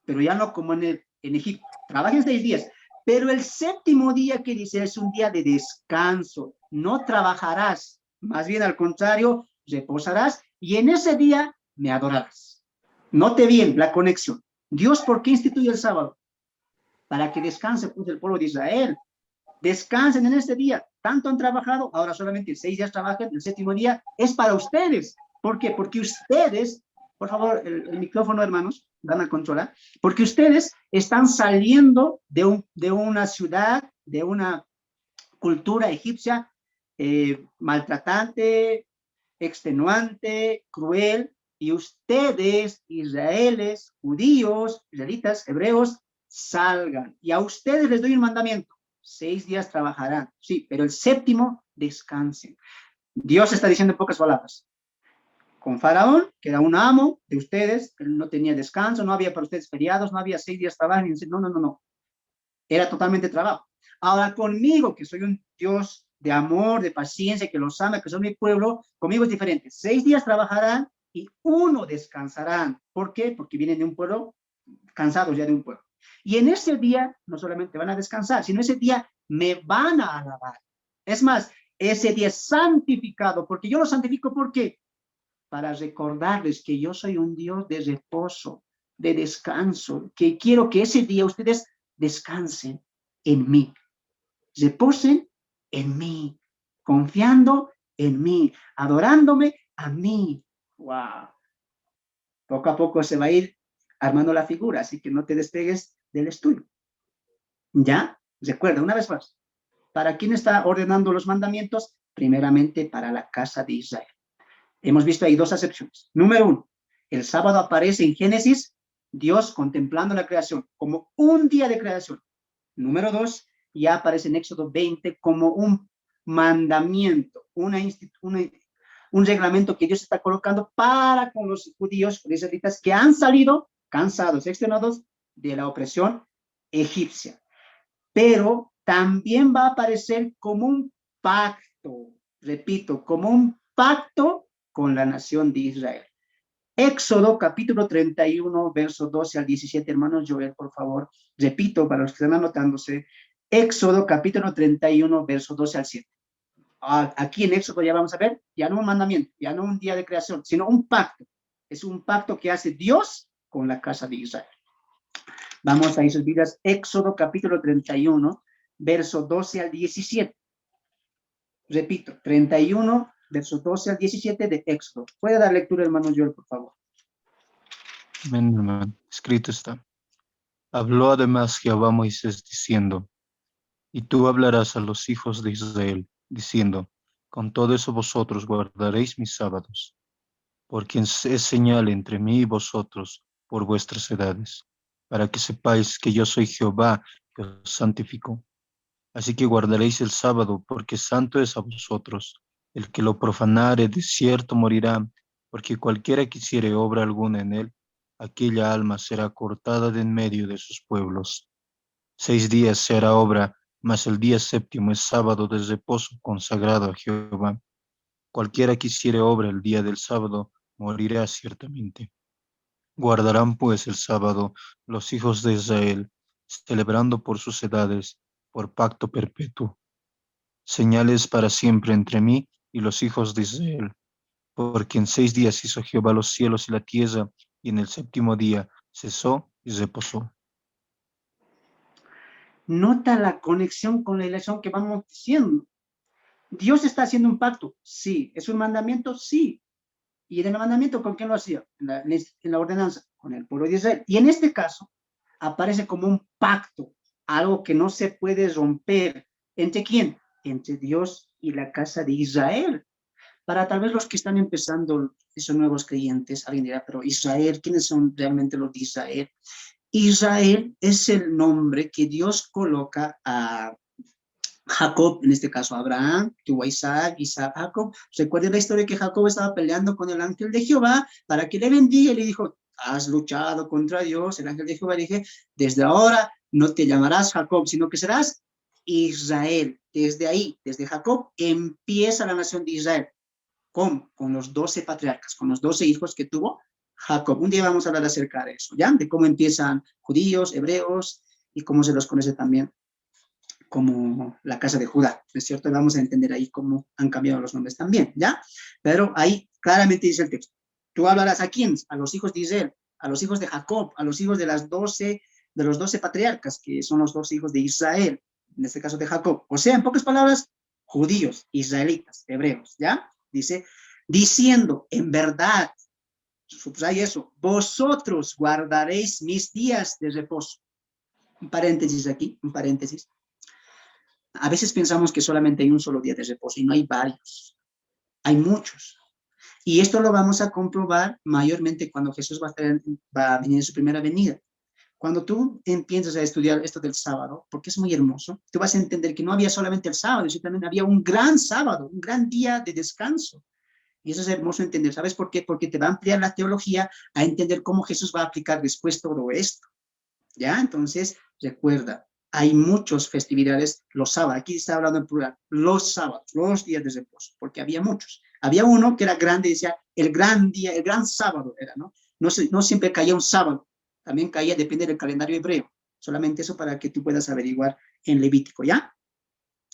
pero ya no como en Egipto. Trabajen 6 días. Pero el séptimo día que dice es un día de descanso. No trabajarás, más bien al contrario, reposarás y en ese día me adorarás. Note bien la conexión. Dios, ¿por qué instituye el sábado? Para que descanse pues, el pueblo de Israel. Descansen en este día. Tanto han trabajado, ahora solamente 6 días trabajan, el séptimo día es para ustedes. ¿Por qué? Porque ustedes, por favor, el micrófono, hermanos, van a controlar, porque ustedes están saliendo de una ciudad, de una cultura egipcia maltratante, extenuante, cruel, y ustedes, israelíes, judíos, israelitas, hebreos, salgan. Y a ustedes les doy un mandamiento. 6 días trabajarán, sí, pero el séptimo descansen. Dios está diciendo en pocas palabras. Con Faraón, que era un amo de ustedes, él no tenía descanso, no había para ustedes feriados, no había 6 días de trabajo. No. Era totalmente trabajo. Ahora conmigo, que soy un Dios de amor, de paciencia, que los ama, que son mi pueblo, conmigo es diferente. 6 días trabajarán y 1 descansarán. ¿Por qué? Porque vienen de un pueblo, cansados ya de un pueblo. Y en ese día no solamente van a descansar, sino ese día me van a alabar. Es más, ese día es santificado, porque yo lo santifico, ¿por qué? Para recordarles que yo soy un Dios de reposo, de descanso, que quiero que ese día ustedes descansen en mí, reposen en mí, confiando en mí, adorándome a mí. ¡Wow! Poco a poco se va a ir armando la figura, así que no te despegues del estudio. ¿Ya? Recuerda, una vez más, ¿para quién está ordenando los mandamientos? Primeramente para la casa de Israel. Hemos visto ahí 2 acepciones. Número 1, el sábado aparece en Génesis, Dios contemplando la creación como un día de creación. Número 2, ya aparece en Éxodo 20 como un mandamiento, un reglamento que Dios está colocando para con los judíos, los israelitas que han salido cansados, extenuados de la opresión egipcia. Pero también va a aparecer como un pacto, repito, como un pacto con la nación de Israel. Éxodo capítulo 31, verso 12 al 17, hermanos Joel, por favor, repito para los que están anotándose, Éxodo capítulo 31, verso 12 al 7. Aquí en Éxodo ya vamos a ver, ya no un mandamiento, ya no un día de creación, sino un pacto. Es un pacto que hace Dios con la casa de Israel. Vamos a sus Biblias, Éxodo capítulo 31, verso 12 al 17. Repito, 31, verso 12 al 17 de Éxodo. ¿Puede dar lectura, hermano Joel, por favor? Amén, hermano. Escrito está. Habló además Jehová a Moisés diciendo, y tú hablarás a los hijos de Israel, diciendo, con todo eso vosotros guardaréis mis sábados, porque es señal entre mí y vosotros por vuestras edades, para que sepáis que yo soy Jehová que os santificó. Así que guardaréis el sábado, porque santo es a vosotros. El que lo profanare de cierto morirá, porque cualquiera que hiciere obra alguna en él, aquella alma será cortada de en medio de sus pueblos. 6 días se hará obra, mas el día séptimo es sábado de reposo consagrado a Jehová. Cualquiera que hiciere obra el día del sábado, morirá ciertamente. Guardarán pues el sábado los hijos de Israel, celebrando por sus edades, por pacto perpetuo. Señales para siempre entre mí y los hijos de Israel, porque en 6 días hizo Jehová los cielos y la tierra, y en el séptimo día cesó y reposó. Nota la conexión con la elección que vamos diciendo. Dios está haciendo un pacto, sí. ¿Es un mandamiento? Sí. ¿Y en el mandamiento con quién lo hacía? En la ordenanza, con el pueblo de Israel. Y en este caso, aparece como un pacto, algo que no se puede romper. ¿Entre quién? Entre Dios y la casa de Israel. Para tal vez los que están empezando, esos nuevos creyentes, alguien dirá, pero Israel, ¿quiénes son realmente los de Israel? Israel es el nombre que Dios coloca a Jacob, en este caso Abraham, tuvo a Isaac, Jacob. Recuerden la historia que Jacob estaba peleando con el ángel de Jehová para que le bendiga y le dijo, has luchado contra Dios. El ángel de Jehová le dije, desde ahora no te llamarás Jacob, sino que serás Israel. Desde ahí, desde Jacob, empieza la nación de Israel. Con los 12 patriarcas, con los 12 hijos que tuvo Jacob. Un día vamos a hablar acerca de eso, ¿ya? De cómo empiezan judíos, hebreos, y cómo se los conoce también como la casa de Judá, ¿no es cierto? Vamos a entender ahí cómo han cambiado los nombres también, ¿ya? Pero ahí claramente dice el texto. Tú hablarás a quién? A los hijos de Israel, a los hijos de Jacob, a los hijos de los 12 patriarcas, que son los 12 hijos de Israel, en este caso de Jacob. O sea, en pocas palabras, judíos, israelitas, hebreos, ¿ya? Dice, diciendo, en verdad, subraya eso, vosotros guardaréis mis días de reposo. Un paréntesis aquí, un paréntesis. A veces pensamos que solamente hay un solo día de reposo y no hay varios, hay muchos. Y esto lo vamos a comprobar mayormente cuando Jesús va a venir en su primera venida. Cuando tú empiezas a estudiar esto del sábado, porque es muy hermoso, tú vas a entender que no había solamente el sábado, sino también había un gran sábado, un gran día de descanso. Y eso es hermoso entender. ¿Sabes por qué? Porque te va a ampliar la teología a entender cómo Jesús va a aplicar después todo esto. ¿Ya? Entonces, recuerda, hay muchas festividades los sábados. Aquí está hablando en plural. Los sábados, los días de reposo, porque había muchos. Había uno que era grande y decía el gran día, el gran sábado era, ¿no? No siempre caía un sábado. También caía, depende del calendario hebreo. Solamente eso para que tú puedas averiguar en Levítico, ¿ya?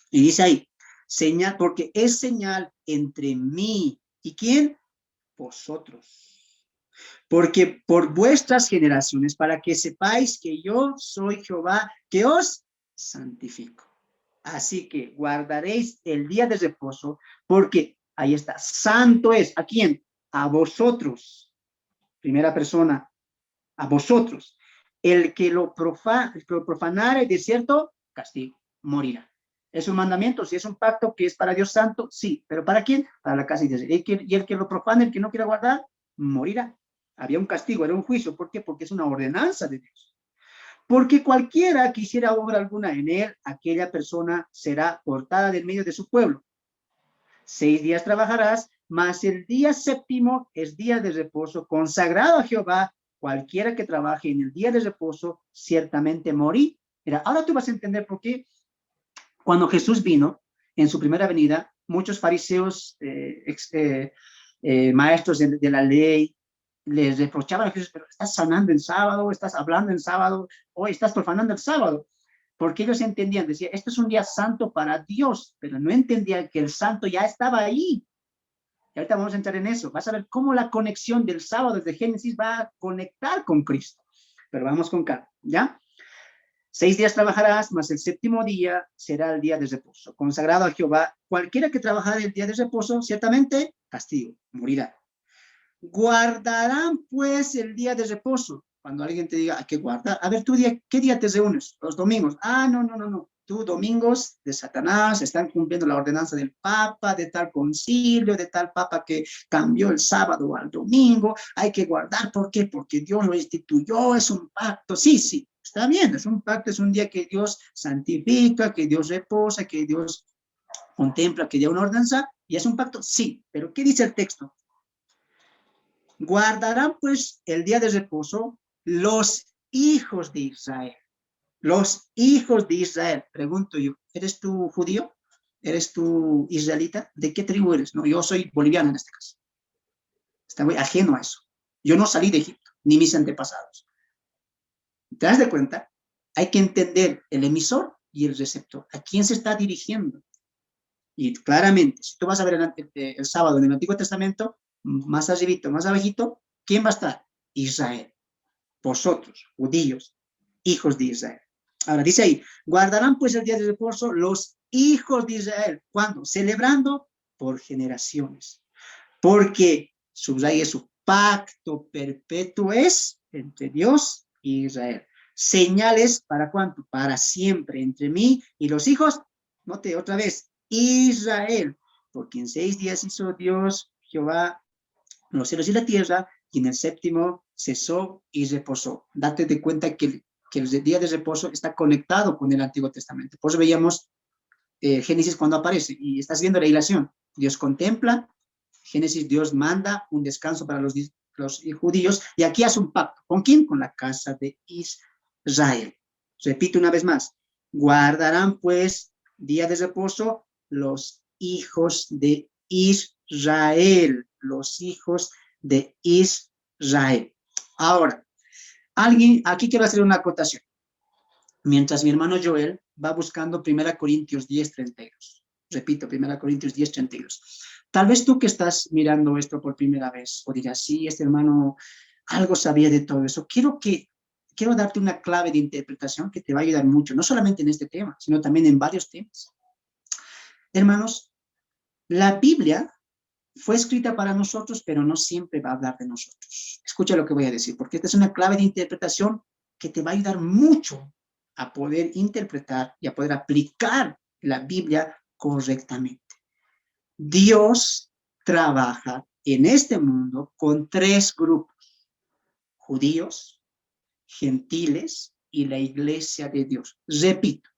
Y dice ahí, señal, porque es señal entre mí y ¿quién? Vosotros. Porque por vuestras generaciones, para que sepáis que yo soy Jehová, que os santifico. Así que guardaréis el día de reposo, porque ahí está, santo es. ¿A quién? A vosotros. Primera persona, a vosotros. El que lo profanare, de cierto, castigo, morirá. ¿Es un mandamiento? Si es un pacto que es para Dios santo, sí. ¿Pero para quién? Para la casa de Dios. Y el que lo profane, el que no quiera guardar, morirá. Había un castigo, era un juicio. ¿Por qué? Porque es una ordenanza de Dios. Porque cualquiera que hiciera obra alguna en él, aquella persona será cortada del medio de su pueblo. 6 días trabajarás, mas el día séptimo es día de reposo, consagrado a Jehová. Cualquiera que trabaje en el día de reposo, ciertamente morirá. Ahora tú vas a entender por qué cuando Jesús vino en su primera venida, muchos fariseos, maestros de la ley, les reprochaban a Jesús, pero estás sanando en sábado, estás hablando en sábado, o estás profanando el sábado. Porque ellos entendían, decía, esto es un día santo para Dios, pero no entendían que el santo ya estaba ahí. Y ahorita vamos a entrar en eso. Vas a ver cómo la conexión del sábado desde Génesis va a conectar con Cristo. Pero vamos con calma, ¿ya? 6 días trabajarás, mas el séptimo día será el día de reposo, consagrado a Jehová. Cualquiera que trabajare el día de reposo, ciertamente, castigo, morirá. Guardarán pues el día de reposo. Cuando alguien te diga, hay que guardar. A ver, ¿tú qué día te reúnes? Los domingos. Ah, no. Tú, domingos de Satanás, están cumpliendo la ordenanza del Papa, de tal concilio, de tal Papa que cambió el sábado al domingo. Hay que guardar. ¿Por qué? Porque Dios lo instituyó, es un pacto. Sí, está bien, es un pacto, es un día que Dios santifica, que Dios reposa, que Dios contempla, que dio una ordenanza, y es un pacto, sí. Pero ¿qué dice el texto? Guardarán pues el día de reposo los hijos de Israel. Los hijos de Israel. Pregunto yo, ¿eres tú judío? ¿Eres tú israelita? ¿De qué tribu eres? No, yo soy boliviano en este caso. Estoy ajeno a eso. Yo no salí de Egipto, ni mis antepasados. ¿Te das de cuenta? Hay que entender el emisor y el receptor. ¿A quién se está dirigiendo? Y claramente, si tú vas a ver el sábado en el Antiguo Testamento, más arribito, más abajito, ¿quién va a estar? Israel. Vosotros, judíos, hijos de Israel. Ahora dice ahí, guardarán pues el día de reposo los hijos de Israel. ¿Cuándo? Celebrando por generaciones. Porque, subraya eso, pacto perpetuo es entre Dios y Israel. Señales, ¿para cuánto? Para siempre, entre mí y los hijos. Note otra vez, Israel. Porque en 6 días hizo Dios, Jehová, los cielos y la tierra, y en el séptimo cesó y reposó. Date de cuenta que el día de reposo está conectado con el Antiguo Testamento. Por eso veíamos Génesis cuando aparece, y estás viendo la ilación. Dios contempla, Génesis, Dios manda un descanso para los judíos, y aquí hace un pacto. ¿Con quién? Con la casa de Israel. Repito una vez más, guardarán pues día de reposo los hijos de Israel, los hijos de Israel. Ahora, aquí quiero hacer una acotación. Mientras mi hermano Joel va buscando 1 Corintios 10:32. Repito, 1 Corintios 10:32. Tal vez tú que estás mirando esto por primera vez, o dirás, sí, este hermano algo sabía de todo eso. Quiero darte una clave de interpretación que te va a ayudar mucho, no solamente en este tema, sino también en varios temas. Hermanos, la Biblia fue escrita para nosotros, pero no siempre va a hablar de nosotros. Escucha lo que voy a decir, porque esta es una clave de interpretación que te va a ayudar mucho a poder interpretar y a poder aplicar la Biblia correctamente. Dios trabaja en este mundo con 3 grupos: judíos, gentiles y la iglesia de Dios. Repito,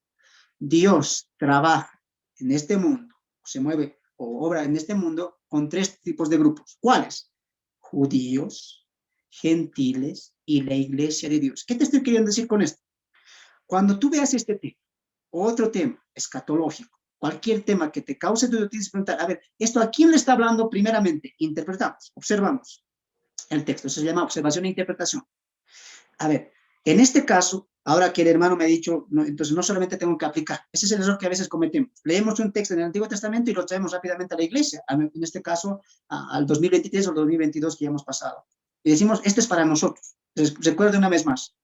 Dios trabaja en este mundo, se mueve o obra en este mundo con tres tipos de grupos. ¿Cuáles? Judíos, gentiles y la iglesia de Dios. ¿Qué te estoy queriendo decir con esto? Cuando tú veas este tema, otro tema escatológico, cualquier tema que te cause, tú tienes que preguntar, a ver, ¿esto a quién le está hablando primeramente? Interpretamos, observamos el texto, eso se llama observación e interpretación. A ver, en este caso, ahora que el hermano me ha dicho, no, entonces no solamente tengo que aplicar, ese es el error que a veces cometemos. Leemos un texto en el Antiguo Testamento y lo traemos rápidamente a la iglesia, en este caso al 2023 o 2022 que ya hemos pasado. Y decimos, esto es para nosotros. Entonces, recuerde una vez más,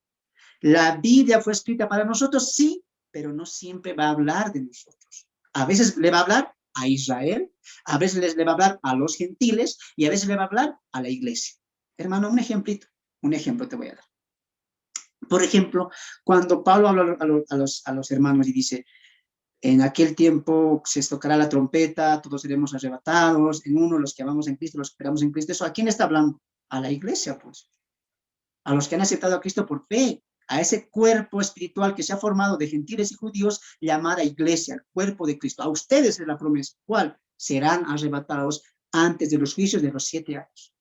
la Biblia fue escrita para nosotros, sí, pero no siempre va a hablar de nosotros. A veces le va a hablar a Israel, a veces le va a hablar a los gentiles y a veces le va a hablar a la iglesia. Hermano, un ejemplo te voy a dar. Por ejemplo, cuando Pablo habla a los hermanos y dice, en aquel tiempo se tocará la trompeta, todos seremos arrebatados, en uno los que amamos en Cristo, los que esperamos en Cristo. ¿Eso a quién está hablando? A la iglesia, pues. A los que han aceptado a Cristo por fe, a ese cuerpo espiritual que se ha formado de gentiles y judíos, llamada iglesia, el cuerpo de Cristo. A ustedes es la promesa. ¿Cuál? Serán arrebatados antes de los juicios de los 7 años.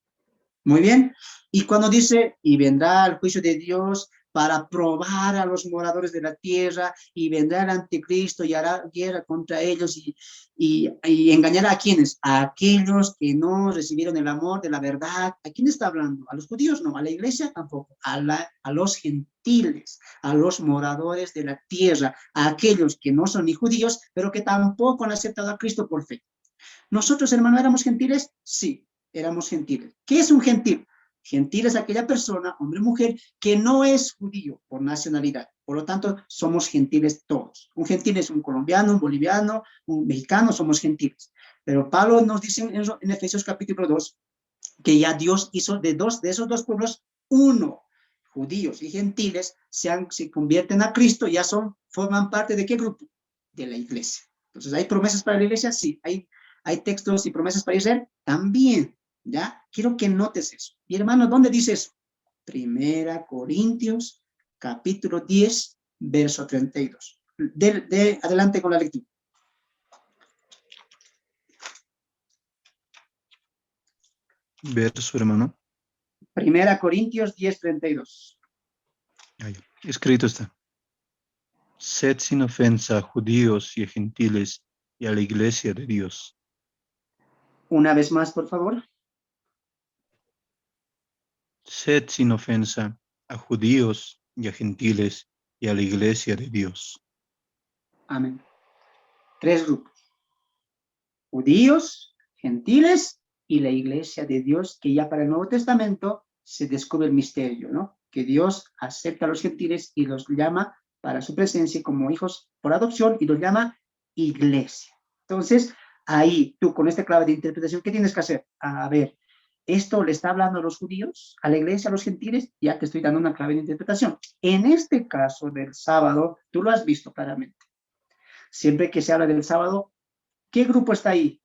Muy bien. Y cuando dice, y vendrá el juicio de Dios para probar a los moradores de la tierra, y vendrá el anticristo y hará guerra contra ellos y engañará a quienes, a aquellos que no recibieron el amor de la verdad. ¿A quién está hablando? ¿A los judíos? No, a la iglesia tampoco, a los gentiles, a los moradores de la tierra, a aquellos que no son ni judíos, pero que tampoco han aceptado a Cristo por fe. ¿Nosotros, hermano, éramos gentiles? Sí, éramos gentiles. ¿Qué es un gentil? Gentil es aquella persona, hombre o mujer, que no es judío por nacionalidad. Por lo tanto, somos gentiles todos. Un gentil es un colombiano, un boliviano, un mexicano, somos gentiles. Pero Pablo nos dice en Efesios capítulo 2 que ya Dios hizo de esos dos pueblos uno. Judíos y gentiles se convierten a Cristo, ya forman parte ¿de qué grupo? De la iglesia. Entonces, ¿hay promesas para la iglesia? Sí. ¿Hay textos y promesas para Israel? También. ¿Ya? Quiero que notes eso. Y hermano, ¿dónde dice eso? 1 Corintios, capítulo 10, verso 32. Adelante con la lectura. Verso, hermano. 1 Corintios 10, 32. Escrito está. Sed sin ofensa a judíos y a gentiles y a la iglesia de Dios. Una vez más, por favor. Sed sin ofensa a judíos y a gentiles y a la iglesia de Dios. Amén. 3 grupos. Judíos, gentiles y la iglesia de Dios, que ya para el Nuevo Testamento se descubre el misterio, ¿no? Que Dios acepta a los gentiles y los llama para su presencia como hijos por adopción y los llama iglesia. Entonces, ahí tú con esta clave de interpretación, ¿qué tienes que hacer? A ver, ¿esto le está hablando a los judíos, a la iglesia, a los gentiles? Ya te estoy dando una clave de interpretación. En este caso del sábado, tú lo has visto claramente. Siempre que se habla del sábado, ¿qué grupo está ahí?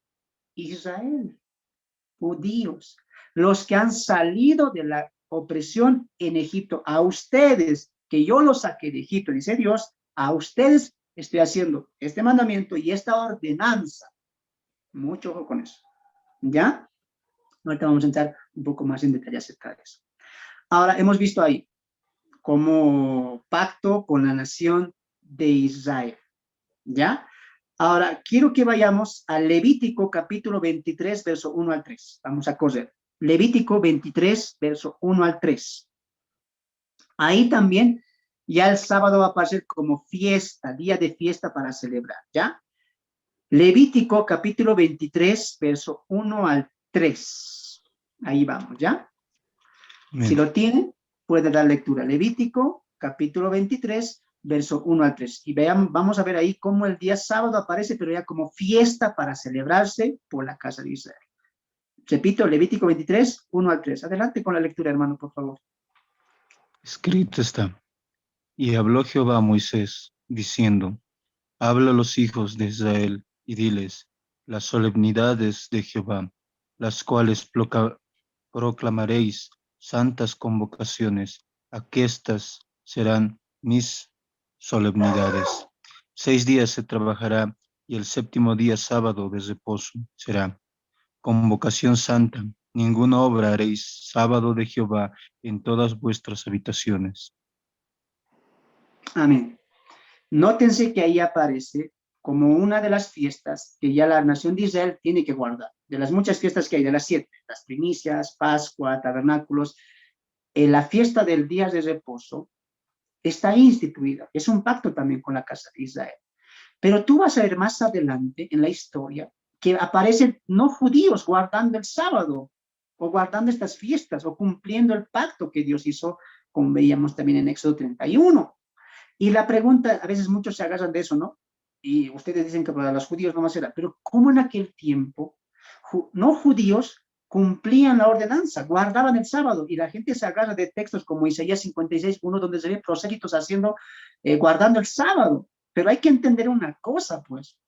Israel, judíos, los que han salido de la opresión en Egipto. A ustedes, que yo los saqué de Egipto, dice Dios, a ustedes estoy haciendo este mandamiento y esta ordenanza. Mucho ojo con eso. ¿Ya? Ahorita vamos a entrar un poco más en detalle acerca de eso. Ahora, hemos visto ahí como pacto con la nación de Israel. ¿Ya? Ahora, quiero que vayamos a Levítico capítulo 23, verso 1 al 3. Vamos a correr. Levítico 23, verso 1 al 3. Ahí también ya el sábado va a aparecer como fiesta, día de fiesta para celebrar, ¿ya? Levítico capítulo 23, verso 1 al 3. Ahí vamos, ¿ya? Bien. Si lo tienen, puede dar lectura. Levítico capítulo 23, verso 1 al 3. Y vean, vamos a ver ahí cómo el día sábado aparece, pero ya como fiesta para celebrarse por la casa de Israel. Repito, Levítico 23, 1 al 3. Adelante con la lectura, hermano, por favor. Escrito está. Y habló Jehová a Moisés, diciendo, habla a los hijos de Israel, y diles, las solemnidades de Jehová, las cuales proclamaréis santas convocaciones Aquestas serán mis solemnidades. 6 días se trabajará y el séptimo día sábado de reposo será. Convocación santa. Ninguna obra haréis sábado de Jehová en todas vuestras habitaciones. Amén. Nótense que ahí aparece como una de las fiestas que ya la nación de Israel tiene que guardar. De las muchas fiestas que hay, de las 7, las primicias, Pascua, tabernáculos, la fiesta del día de reposo está instituida. Es un pacto también con la casa de Israel. Pero tú vas a ver más adelante en la historia que aparecen no judíos guardando el sábado o guardando estas fiestas o cumpliendo el pacto que Dios hizo, como veíamos también en Éxodo 31. Y la pregunta, a veces muchos se agarran de eso, ¿no? Y ustedes dicen que para los judíos no más era, pero ¿cómo en aquel tiempo no judíos cumplían la ordenanza, guardaban el sábado? Y la gente se agarra de textos como Isaías 56:1, donde se ve prosélitos haciendo, guardando el sábado. Pero hay que entender una cosa, pues.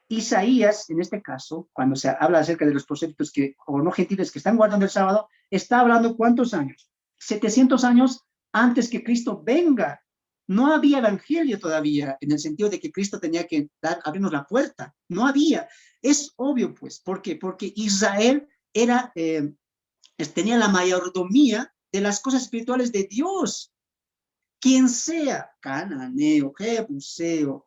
Isaías, en este caso, cuando se habla acerca de los prosélitos o no gentiles que están guardando el sábado, está hablando ¿cuántos años? 700 años antes que Cristo venga. No había evangelio todavía, en el sentido de que Cristo tenía que abrirnos la puerta. No había. Es obvio, pues. ¿Por qué? Porque Israel tenía la mayordomía de las cosas espirituales de Dios. Quien sea cananeo, jebuseo,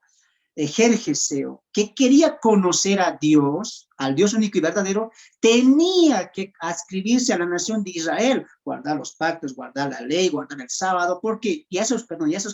jerjeseo, que quería conocer a Dios, al Dios único y verdadero, tenía que adscribirse a la nación de Israel, guardar los pactos, guardar la ley, guardar el sábado, porque, y esos,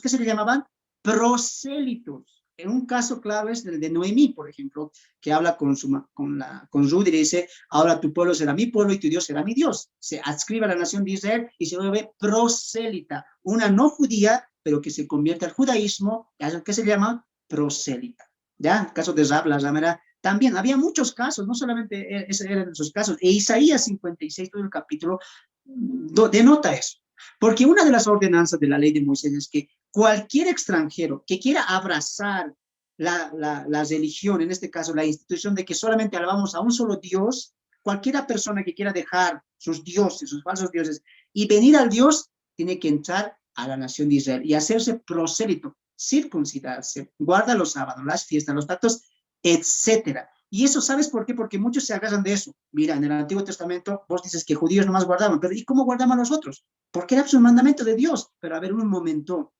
¿qué se le llamaban? Prosélitos. En un caso clave es el de Noemí, por ejemplo, que habla con Ruth y dice, ahora tu pueblo será mi pueblo y tu Dios será mi Dios. Se adscribe a la nación de Israel y se vuelve prosélita, una no judía, pero que se convierte al judaísmo, ¿qué se llama? Prosélita. ¿Ya? El caso de Rab, la ramera, también había muchos casos, no solamente ese eran esos casos. E Isaías 56, todo el capítulo, denota eso. Porque una de las ordenanzas de la ley de Moisés es que cualquier extranjero que quiera abrazar la religión, en este caso la institución de que solamente alabamos a un solo Dios, cualquiera persona que quiera dejar sus dioses, sus falsos dioses, y venir al Dios, tiene que entrar a la nación de Israel y hacerse prosélito, circuncidarse, guarda los sábados, las fiestas, los pactos, etcétera. Y eso, ¿sabes por qué? Porque muchos se agarran de eso. Mira, en el Antiguo Testamento vos dices que judíos nomás guardaban, pero ¿y cómo guardaban los otros? Porque era un mandamiento de Dios. Pero a ver, un momento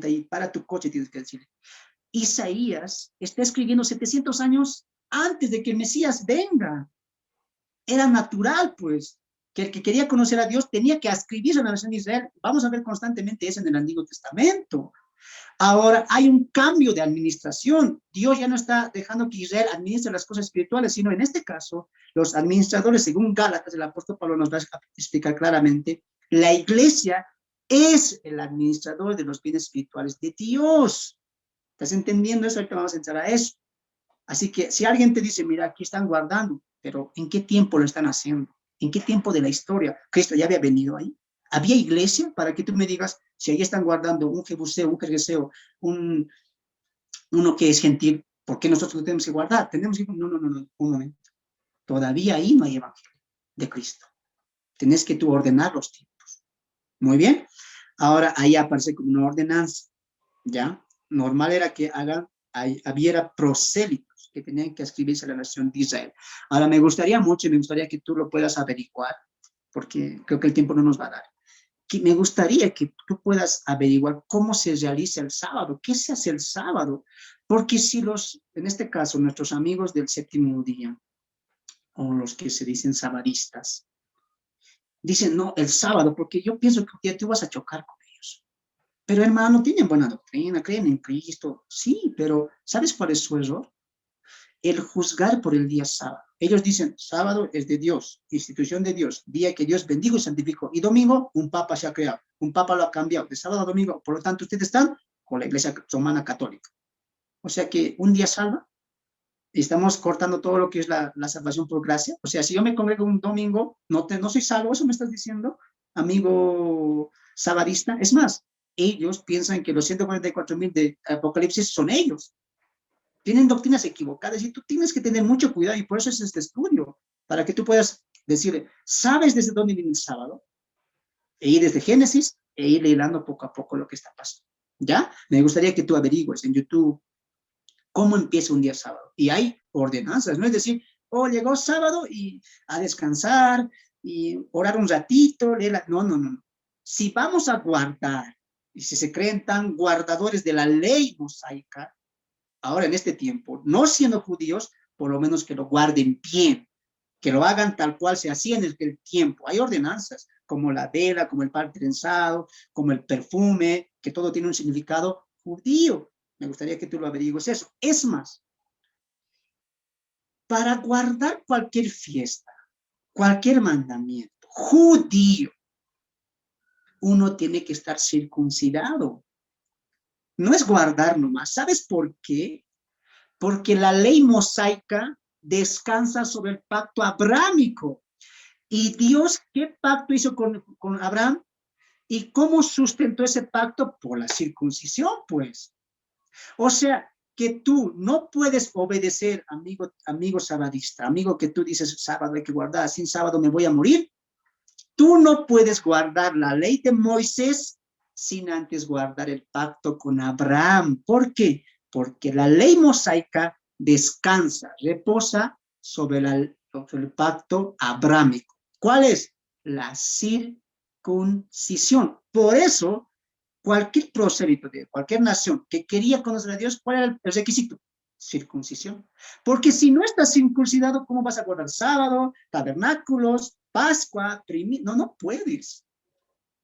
ahí, para tu coche tienes que decirle. Isaías está escribiendo 700 años antes de que el Mesías venga. Era natural, pues, que el que quería conocer a Dios tenía que adscribirse a la nación de Israel. Vamos a ver constantemente eso en el Antiguo Testamento. Ahora hay un cambio de administración. Dios ya no está dejando que Israel administre las cosas espirituales, sino en este caso, los administradores, según Gálatas, el apóstol Pablo nos va a explicar claramente, la iglesia es el administrador de los bienes espirituales de Dios. ¿Estás entendiendo eso? Ahorita vamos a entrar a eso. Así que si alguien te dice, mira, aquí están guardando, pero ¿en qué tiempo lo están haciendo? ¿En qué tiempo de la historia? Cristo ya había venido ahí. ¿Había iglesia? Para que tú me digas, si ahí están guardando un jebuseo, un jerjeseo, uno que es gentil, ¿por qué nosotros lo tenemos que guardar? Tenemos que, no, un momento. Todavía ahí no hay evangelio de Cristo. Tienes que tú ordenar los tiempos. Muy bien. Ahora ahí aparece como una ordenanza, ¿ya? Normal era que hubiera prosélitos que tenían que adscribirse a la nación de Israel. Ahora me gustaría que tú lo puedas averiguar, porque creo que el tiempo no nos va a dar. Me gustaría que tú puedas averiguar cómo se realiza el sábado, qué se hace el sábado, porque si en este caso, nuestros amigos del séptimo día, o los que se dicen sabadistas, dicen, no, el sábado, porque yo pienso que tú vas a chocar con ellos. Pero hermano, tienen buena doctrina, creen en Cristo, sí, pero ¿sabes cuál es su error? El juzgar por el día sábado. Ellos dicen, sábado es de Dios, institución de Dios, día que Dios bendijo y santificó. Y domingo, un papa se ha creado, un papa lo ha cambiado, de sábado a domingo. Por lo tanto, ustedes están con la Iglesia Romana Católica. O sea que un día salva, y estamos cortando todo lo que es la salvación por gracia. O sea, si yo me congrego un domingo, no soy salvo, ¿eso me estás diciendo, amigo sabadista? Es más, ellos piensan que los 144,000 de Apocalipsis son ellos. Tienen doctrinas equivocadas y tú tienes que tener mucho cuidado, y por eso es este estudio, para que tú puedas decirle, ¿sabes desde dónde viene el sábado? E ir desde Génesis e ir hilando poco a poco lo que está pasando. ¿Ya? Me gustaría que tú averigües en YouTube cómo empieza un día sábado. Y hay ordenanzas, no es decir, oh, llegó sábado y a descansar y orar un ratito, leer no, no, no. Si vamos a guardar, y si se creen tan guardadores de la ley mosaica, ahora en este tiempo, no siendo judíos, por lo menos que lo guarden bien, que lo hagan tal cual se hacía en el tiempo. Hay ordenanzas, como la vela, como el pan trenzado, como el perfume, que todo tiene un significado judío. Me gustaría que tú lo averigües eso. Es más, para guardar cualquier fiesta, cualquier mandamiento judío, uno tiene que estar circuncidado. No es guardar nomás. ¿Sabes por qué? Porque la ley mosaica descansa sobre el pacto abrámico. ¿Y Dios qué pacto hizo con Abraham? ¿Y cómo sustentó ese pacto? Por la circuncisión, pues. O sea, que tú no puedes obedecer, amigo sabadista, amigo que tú dices, sábado hay que guardar, sin sábado me voy a morir. Tú no puedes guardar la ley de Moisés sin antes guardar el pacto con Abraham. ¿Por qué? Porque la ley mosaica descansa, reposa sobre el pacto abrámico. ¿Cuál es? La circuncisión. Por eso, cualquier prosélito de cualquier nación que quería conocer a Dios, ¿cuál era el requisito? Circuncisión. Porque si no estás circuncidado, ¿cómo vas a guardar sábado, tabernáculos, Pascua, no, no puedes.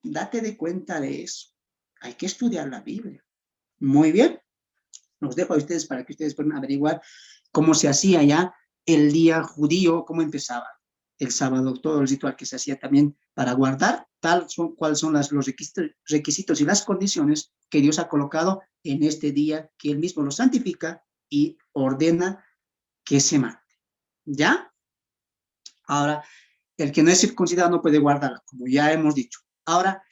Date de cuenta de eso. Hay que estudiar la Biblia. Muy bien. Los dejo a ustedes para que ustedes puedan averiguar cómo se hacía ya el día judío, cómo empezaba el sábado, todo el ritual que se hacía también para guardar, cuáles son los requisitos y las condiciones que Dios ha colocado en este día, que Él mismo lo santifica y ordena que se mate. ¿Ya? Ahora, el que no es circuncidado no puede guardarla, como ya hemos dicho. Ahora,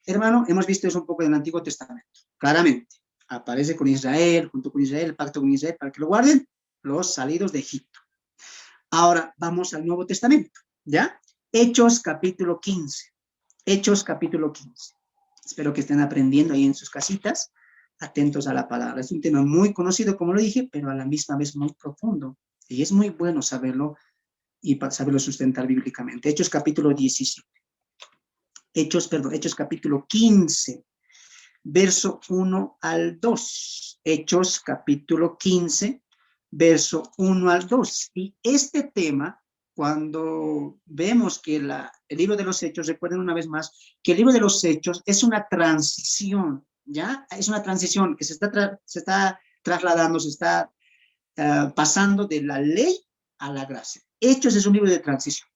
hermano, hemos visto eso un poco en el Antiguo Testamento. Claramente, aparece con Israel, junto con Israel, el pacto con Israel, para que lo guarden los salidos de Egipto. Ahora, vamos al Nuevo Testamento, ¿ya? Hechos capítulo 15. Hechos capítulo 15. Espero que estén aprendiendo ahí en sus casitas, atentos a la palabra. Es un tema muy conocido, como lo dije, pero a la misma vez muy profundo. Y es muy bueno saberlo y para saberlo sustentar bíblicamente. Hechos capítulo 17. Hechos capítulo 15, verso 1 al 2. Hechos capítulo 15, verso 1 al 2. Y este tema, cuando vemos que el libro de los Hechos, recuerden una vez más, que el libro de los Hechos es una transición, ¿ya? Es una transición que se está trasladando, se está pasando de la ley a la gracia. Hechos es un libro de transición.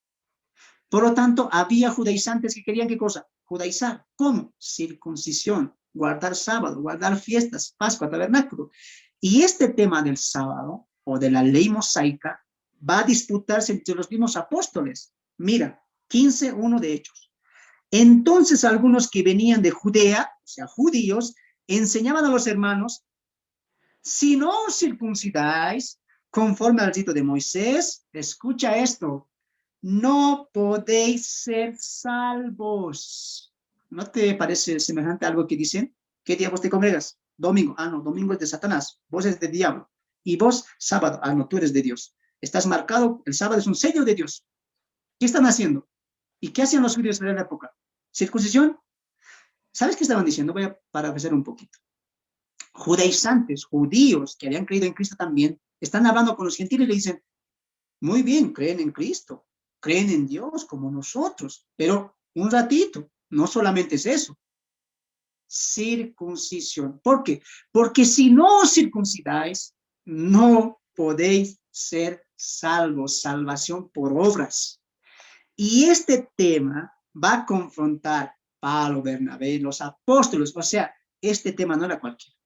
Por lo tanto, había judaizantes que querían, ¿qué cosa? Judaizar. ¿Cómo? Circuncisión, guardar sábado, guardar fiestas, Pascua, tabernáculo. Y este tema del sábado, o de la ley mosaica, va a disputarse entre los mismos apóstoles. Mira, 15:1 de Hechos. Entonces algunos que venían de Judea, o sea, judíos, enseñaban a los hermanos, si no os circuncidáis conforme al rito de Moisés, escucha esto, no podéis ser salvos. ¿No te parece semejante a algo que dicen? ¿Qué día vos te congregas? Domingo. Ah, no, domingo es de Satanás. Vos eres del diablo. Y vos, sábado. Ah, no, tú eres de Dios. Estás marcado, el sábado es un sello de Dios. ¿Qué están haciendo? ¿Y qué hacían los judíos en la época? ¿Circuncisión? ¿Sabes qué estaban diciendo? Voy a parafrasear un poquito. Judaizantes, judíos que habían creído en Cristo también, están hablando con los gentiles y le dicen, muy bien, creen en Cristo, creen en Dios como nosotros, pero un ratito, no solamente es eso. Circuncisión. ¿Por qué? Porque si no os circuncidáis, no podéis ser salvos, salvación por obras. Y este tema va a confrontar Pablo, Bernabé, los apóstoles, o sea, este tema no era cualquiera.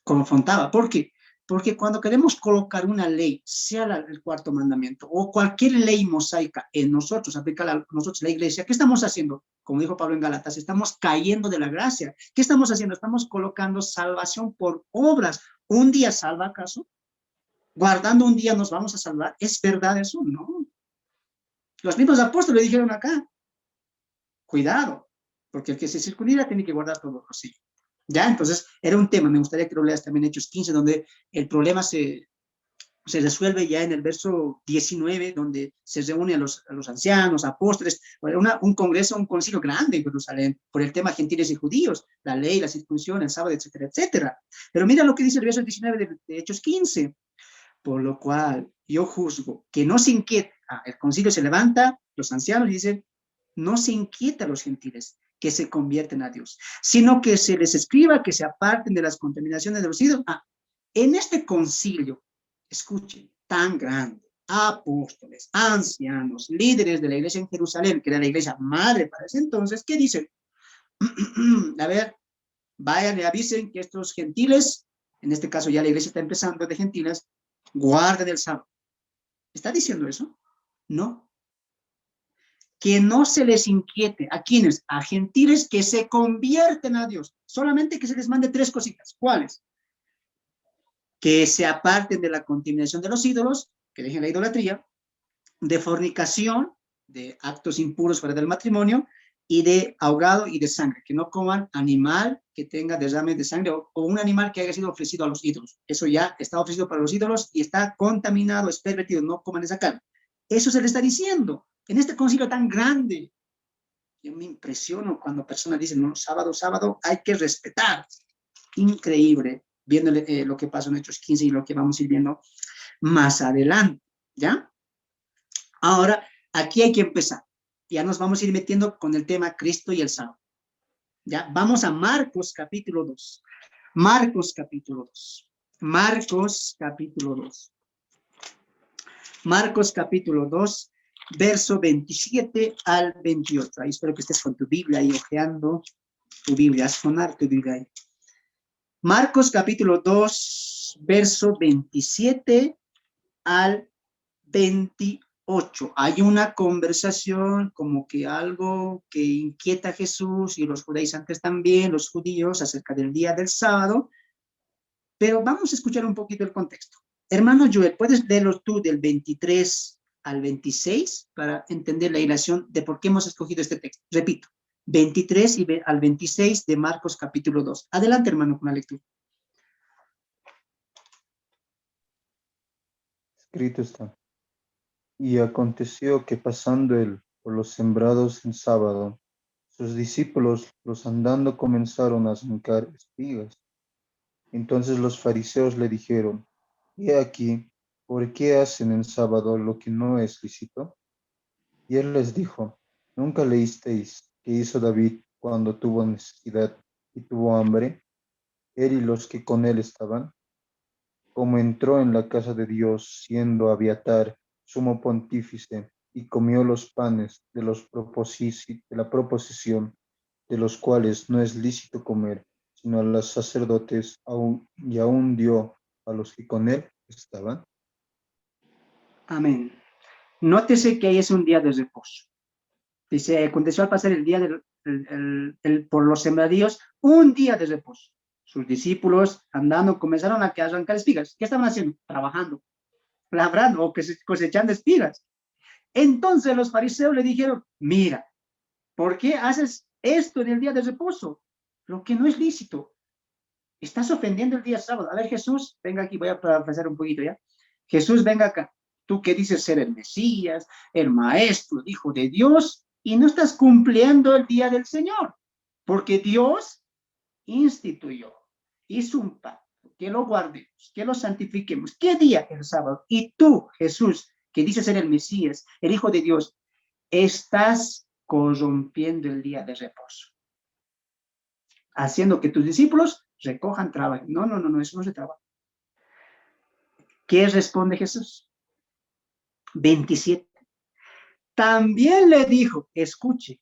Confrontaba. ¿Por qué? Porque cuando queremos colocar una ley, sea el cuarto mandamiento o cualquier ley mosaica en nosotros, aplicarla a nosotros, la iglesia, ¿qué estamos haciendo? Como dijo Pablo en Gálatas, estamos cayendo de la gracia. ¿Qué estamos haciendo? Estamos colocando salvación por obras. ¿Un día salva acaso? ¿Guardando un día nos vamos a salvar? ¿Es verdad eso? No. Los mismos apóstoles dijeron acá, cuidado, porque el que se circuncida tiene que guardar todo lo sí. ¿Ya? Entonces, era un tema, me gustaría que lo leas también Hechos 15, donde el problema se resuelve ya en el verso 19, donde se reúne a los ancianos, apóstoles, un congreso, un concilio grande en Jerusalén, por el tema gentiles y judíos, la ley, la circuncisión, el sábado, etcétera, etcétera. Pero mira lo que dice el verso 19 de Hechos 15, por lo cual yo juzgo que no se inquieta, el concilio se levanta, los ancianos dicen, no se inquieta a los gentiles, que se convierten a Dios, sino que se les escriba que se aparten de las contaminaciones de los ídolos. En este concilio, escuchen, tan grande, apóstoles, ancianos, líderes de la iglesia en Jerusalén, que era la iglesia madre para ese entonces, ¿qué dicen? A ver, vayan y avisen que estos gentiles, en este caso ya la iglesia está empezando de gentiles, guarden el sábado. ¿Está diciendo eso? No. Que no se les inquiete. ¿A quiénes? A gentiles que se convierten a Dios. Solamente que se les mande 3 cositas. ¿Cuáles? Que se aparten de la contaminación de los ídolos, que dejen la idolatría, de fornicación, de actos impuros fuera del matrimonio, y de ahogado y de sangre, que no coman animal que tenga derrame de sangre o un animal que haya sido ofrecido a los ídolos. Eso ya está ofrecido para los ídolos y está contaminado, es pervertido, no coman esa carne. Eso se le está diciendo en este concilio tan grande. Yo me impresiono cuando personas dicen, no, sábado, hay que respetar. Increíble, viendo lo que pasó en Hechos 15 y lo que vamos a ir viendo más adelante, ¿ya? Ahora, aquí hay que empezar. Ya nos vamos a ir metiendo con el tema Cristo y el sábado. ¿Ya? Vamos a Marcos capítulo 2. Marcos capítulo 2. Marcos capítulo 2. Marcos capítulo 2, verso 27 al 28. Ahí espero que estés con tu Biblia ahí ojeando tu Biblia, haz sonar tu Biblia ahí. Marcos capítulo 2, verso 27 al 28. Hay una conversación como que algo que inquieta a Jesús y los judaizantes también, los judíos, acerca del día del sábado, pero vamos a escuchar un poquito el contexto. Hermano Joel, ¿puedes leerlo tú del 23 al 26 para entender la ilación de por qué hemos escogido este texto? Repito, 23 al 26 de Marcos capítulo 2. Adelante, hermano, con la lectura. Escrito está. Y aconteció que pasando él por los sembrados en sábado, sus discípulos, los andando, comenzaron a arrancar espigas. Entonces los fariseos le dijeron, he aquí, ¿por qué hacen en sábado lo que no es lícito? Y él les dijo, ¿nunca leísteis que hizo David cuando tuvo necesidad y tuvo hambre, él y los que con él estaban? Como entró en la casa de Dios, siendo Abiatar sumo pontífice, y comió los panes de la proposición, de los cuales no es lícito comer, sino a los sacerdotes, y aún dio a los que con él estaban. Amén. Nótese que ahí es un día de reposo. Dice, aconteció al pasar el día por los sembradíos, un día de reposo. Sus discípulos, andando, comenzaron a arrancar espigas. ¿Qué estaban haciendo? Trabajando, labrando o cosechando espigas. Entonces los fariseos le dijeron, mira, ¿por qué haces esto en el día de reposo? Lo que no es lícito. Estás ofendiendo el día sábado. A ver, Jesús, venga aquí, voy a parafrasear un poquito ya. Jesús, venga acá. Tú que dices ser el Mesías, el Maestro, el Hijo de Dios, y no estás cumpliendo el día del Señor, porque Dios instituyó, hizo un pacto, que lo guardemos, que lo santifiquemos. ¿Qué día? El sábado. Y tú, Jesús, que dices ser el Mesías, el Hijo de Dios, estás corrompiendo el día de reposo, haciendo que tus discípulos recojan trabajo. No, eso no es de trabajo. ¿Qué responde Jesús? 27. También le dijo, escuche,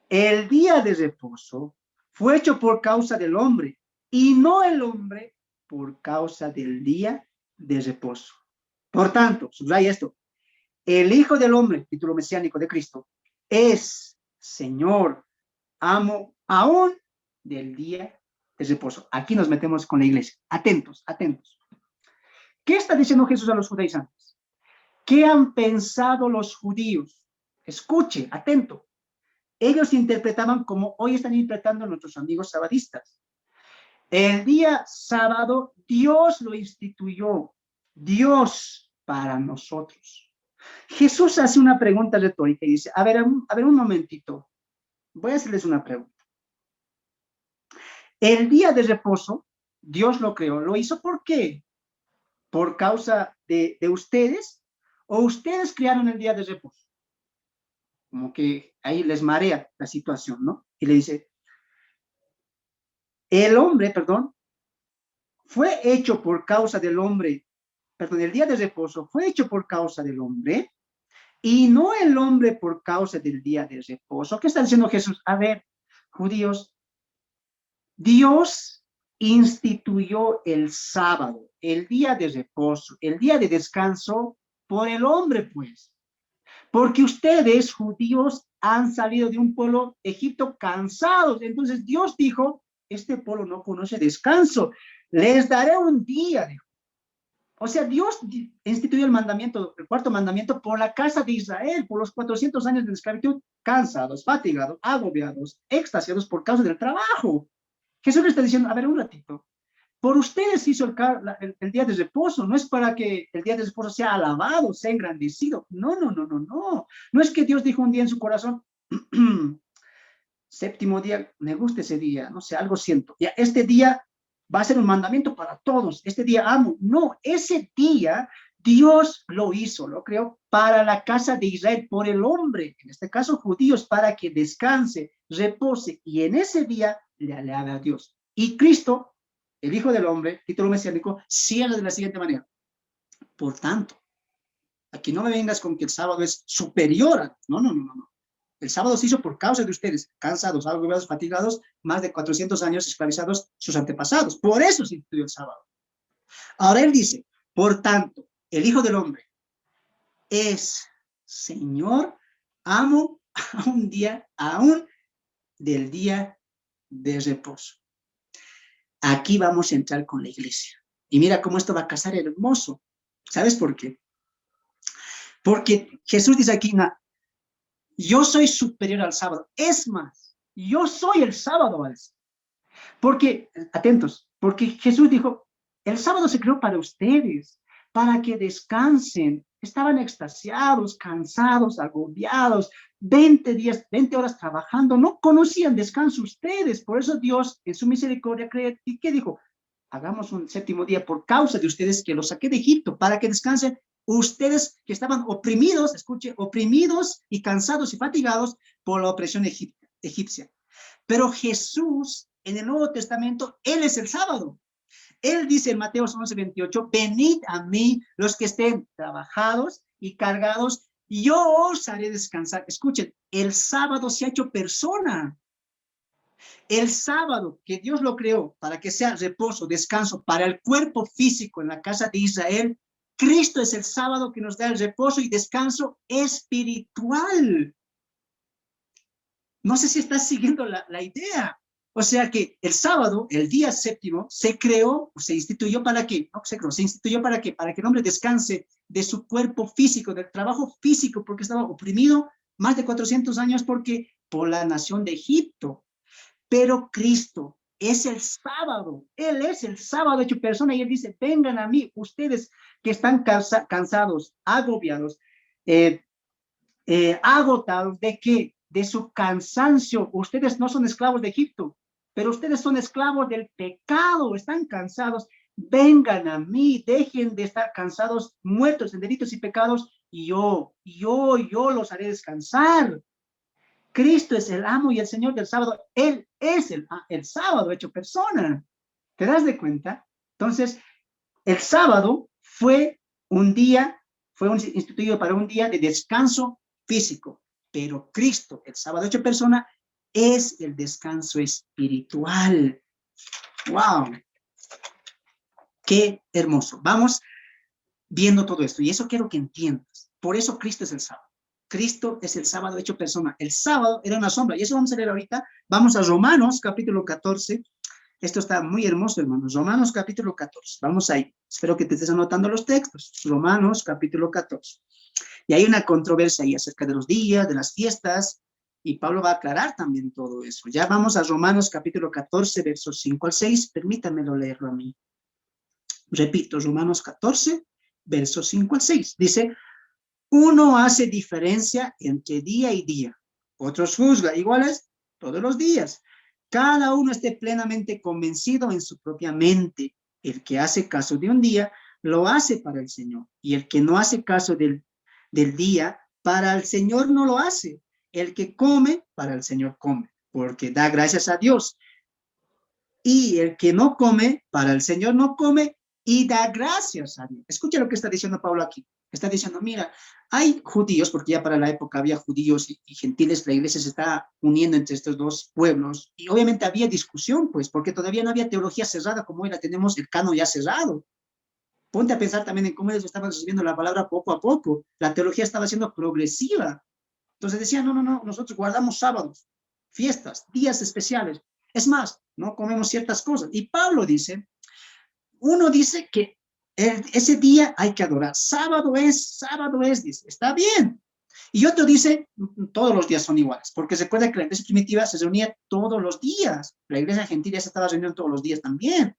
el día de reposo fue hecho por causa del hombre y no el hombre por causa del día de reposo. Por tanto, subraya esto, el Hijo del Hombre, título mesiánico de Cristo, es Señor, amo aún del día de reposo. Aquí nos metemos con la iglesia. Atentos, atentos. ¿Qué está diciendo Jesús a los judaizantes? ¿Qué han pensado los judíos? Escuche, atento. ellos interpretaban como hoy están interpretando nuestros amigos sabadistas. El día sábado, Dios lo instituyó, Dios para nosotros. Jesús hace una pregunta retórica y dice, a ver un momentito, voy a hacerles una pregunta. El día de reposo, Dios lo creó, ¿lo hizo por qué? ¿Por causa de ustedes? ¿O ustedes crearon el día de reposo? Como que ahí les marea la situación, ¿no? Y le dice, el día de reposo fue hecho por causa del hombre y no el hombre por causa del día de reposo. ¿Qué está diciendo Jesús? A ver, judíos, Dios instituyó el sábado, el día de reposo, el día de descanso por el hombre, pues. Porque ustedes, judíos, han salido de un pueblo Egipto cansados. Entonces Dios dijo, este pueblo no conoce descanso. Les daré un día, dijo. O sea, Dios instituyó el mandamiento, el cuarto mandamiento, por la casa de Israel, por los 400 años de esclavitud, cansados, fatigados, agobiados, extasiados por causa del trabajo. Jesús le está diciendo, a ver, un ratito, por ustedes hizo el día de reposo, no es para que el día de reposo sea alabado, sea engrandecido. No. No es que Dios dijo un día en su corazón, séptimo día, me gusta ese día, no sé, algo siento. Ya, este día va a ser un mandamiento para todos, este día amo. No, ese día Dios lo hizo, lo creó para la casa de Israel, por el hombre, en este caso judíos, para que descanse, repose, y en ese día le alabe a Dios. Y Cristo, el Hijo del Hombre, título mesiánico, cierra de la siguiente manera. Por tanto, aquí no me vengas con que el sábado es superior a... No. El sábado se hizo por causa de ustedes, cansados, agobiados, fatigados, más de 400 años esclavizados sus antepasados. Por eso se instituyó el sábado. Ahora él dice, por tanto, el Hijo del Hombre es Señor, amo a un día, aún del día de reposo. Aquí vamos a entrar con la iglesia. Y mira cómo esto va a casar hermoso. ¿Sabes por qué? Porque Jesús dice aquí, yo soy superior al sábado. Es más, yo soy el sábado. Porque, atentos, porque Jesús dijo, el sábado se creó para ustedes, para que descansen. Estaban extasiados, cansados, agobiados, 20 horas trabajando, no conocían descanso ustedes. Por eso Dios, en su misericordia, ¿y qué dijo? Hagamos un séptimo día por causa de ustedes que los saqué de Egipto, para que descansen ustedes que estaban oprimidos, escuche, oprimidos y cansados y fatigados por la opresión egipcia. Pero Jesús, en el Nuevo Testamento, Él es el sábado. Él dice en Mateo 11:28, venid a mí los que estén trabajados y cargados, y yo os haré descansar. Escuchen, el sábado se ha hecho persona. El sábado que Dios lo creó para que sea reposo, descanso para el cuerpo físico en la casa de Israel, Cristo es el sábado que nos da el reposo y descanso espiritual. No sé si estás siguiendo la idea. O sea que el sábado, el día séptimo, se creó, se instituyó para qué, no se creó, se instituyó para qué, para que el hombre descanse de su cuerpo físico, del trabajo físico, porque estaba oprimido más de 400 años por la nación de Egipto. Pero Cristo es el sábado, Él es el sábado hecho persona, y Él dice, vengan a mí, ustedes que están cansados, agobiados, agotados, ¿de qué? De su cansancio. Ustedes no son esclavos de Egipto, pero ustedes son esclavos del pecado, están cansados, vengan a mí, dejen de estar cansados, muertos en delitos y pecados, y yo los haré descansar. Cristo es el amo y el Señor del sábado. Él es el sábado hecho persona. ¿Te das de cuenta? Entonces, el sábado fue instituido para un día de descanso físico. Pero Cristo, el sábado hecho persona, es el descanso espiritual. ¡Wow! ¡Qué hermoso! Vamos viendo todo esto. Y eso quiero que entiendas. Por eso Cristo es el sábado. Cristo es el sábado hecho persona. El sábado era una sombra. Y eso vamos a leer ahorita. Vamos a Romanos, capítulo 14. Esto está muy hermoso, hermanos. Romanos, capítulo 14. Vamos ahí. Espero que te estés anotando los textos. Romanos, capítulo 14. Y hay una controversia ahí acerca de los días, de las fiestas. Y Pablo va a aclarar también todo eso. Ya vamos a Romanos capítulo 14, versos 5 al 6. Permítanmelo leerlo a mí. Repito, Romanos 14, versos 5 al 6. Dice, uno hace diferencia entre día y día. Otros juzga iguales todos los días. Cada uno esté plenamente convencido en su propia mente. El que hace caso de un día, lo hace para el Señor. Y el que no hace caso del día, para el Señor no lo hace. El que come, para el Señor come, porque da gracias a Dios. Y el que no come, para el Señor no come y da gracias a Dios. Escucha lo que está diciendo Pablo aquí. Está diciendo, mira, hay judíos, porque ya para la época había judíos y gentiles, la iglesia se está uniendo entre estos dos pueblos, y obviamente había discusión, pues, porque todavía no había teología cerrada como hoy la tenemos, el canon ya cerrado. Ponte a pensar también en cómo ellos estaban recibiendo la palabra poco a poco. La teología estaba siendo progresiva. Entonces decían, no, nosotros guardamos sábados, fiestas, días especiales. Es más, no comemos ciertas cosas. Y Pablo dice, uno dice que ese día hay que adorar. Sábado es, dice, está bien. Y otro dice, todos los días son iguales, porque se recuerda que la iglesia primitiva se reunía todos los días. La iglesia gentil ya se estaba reuniendo todos los días también.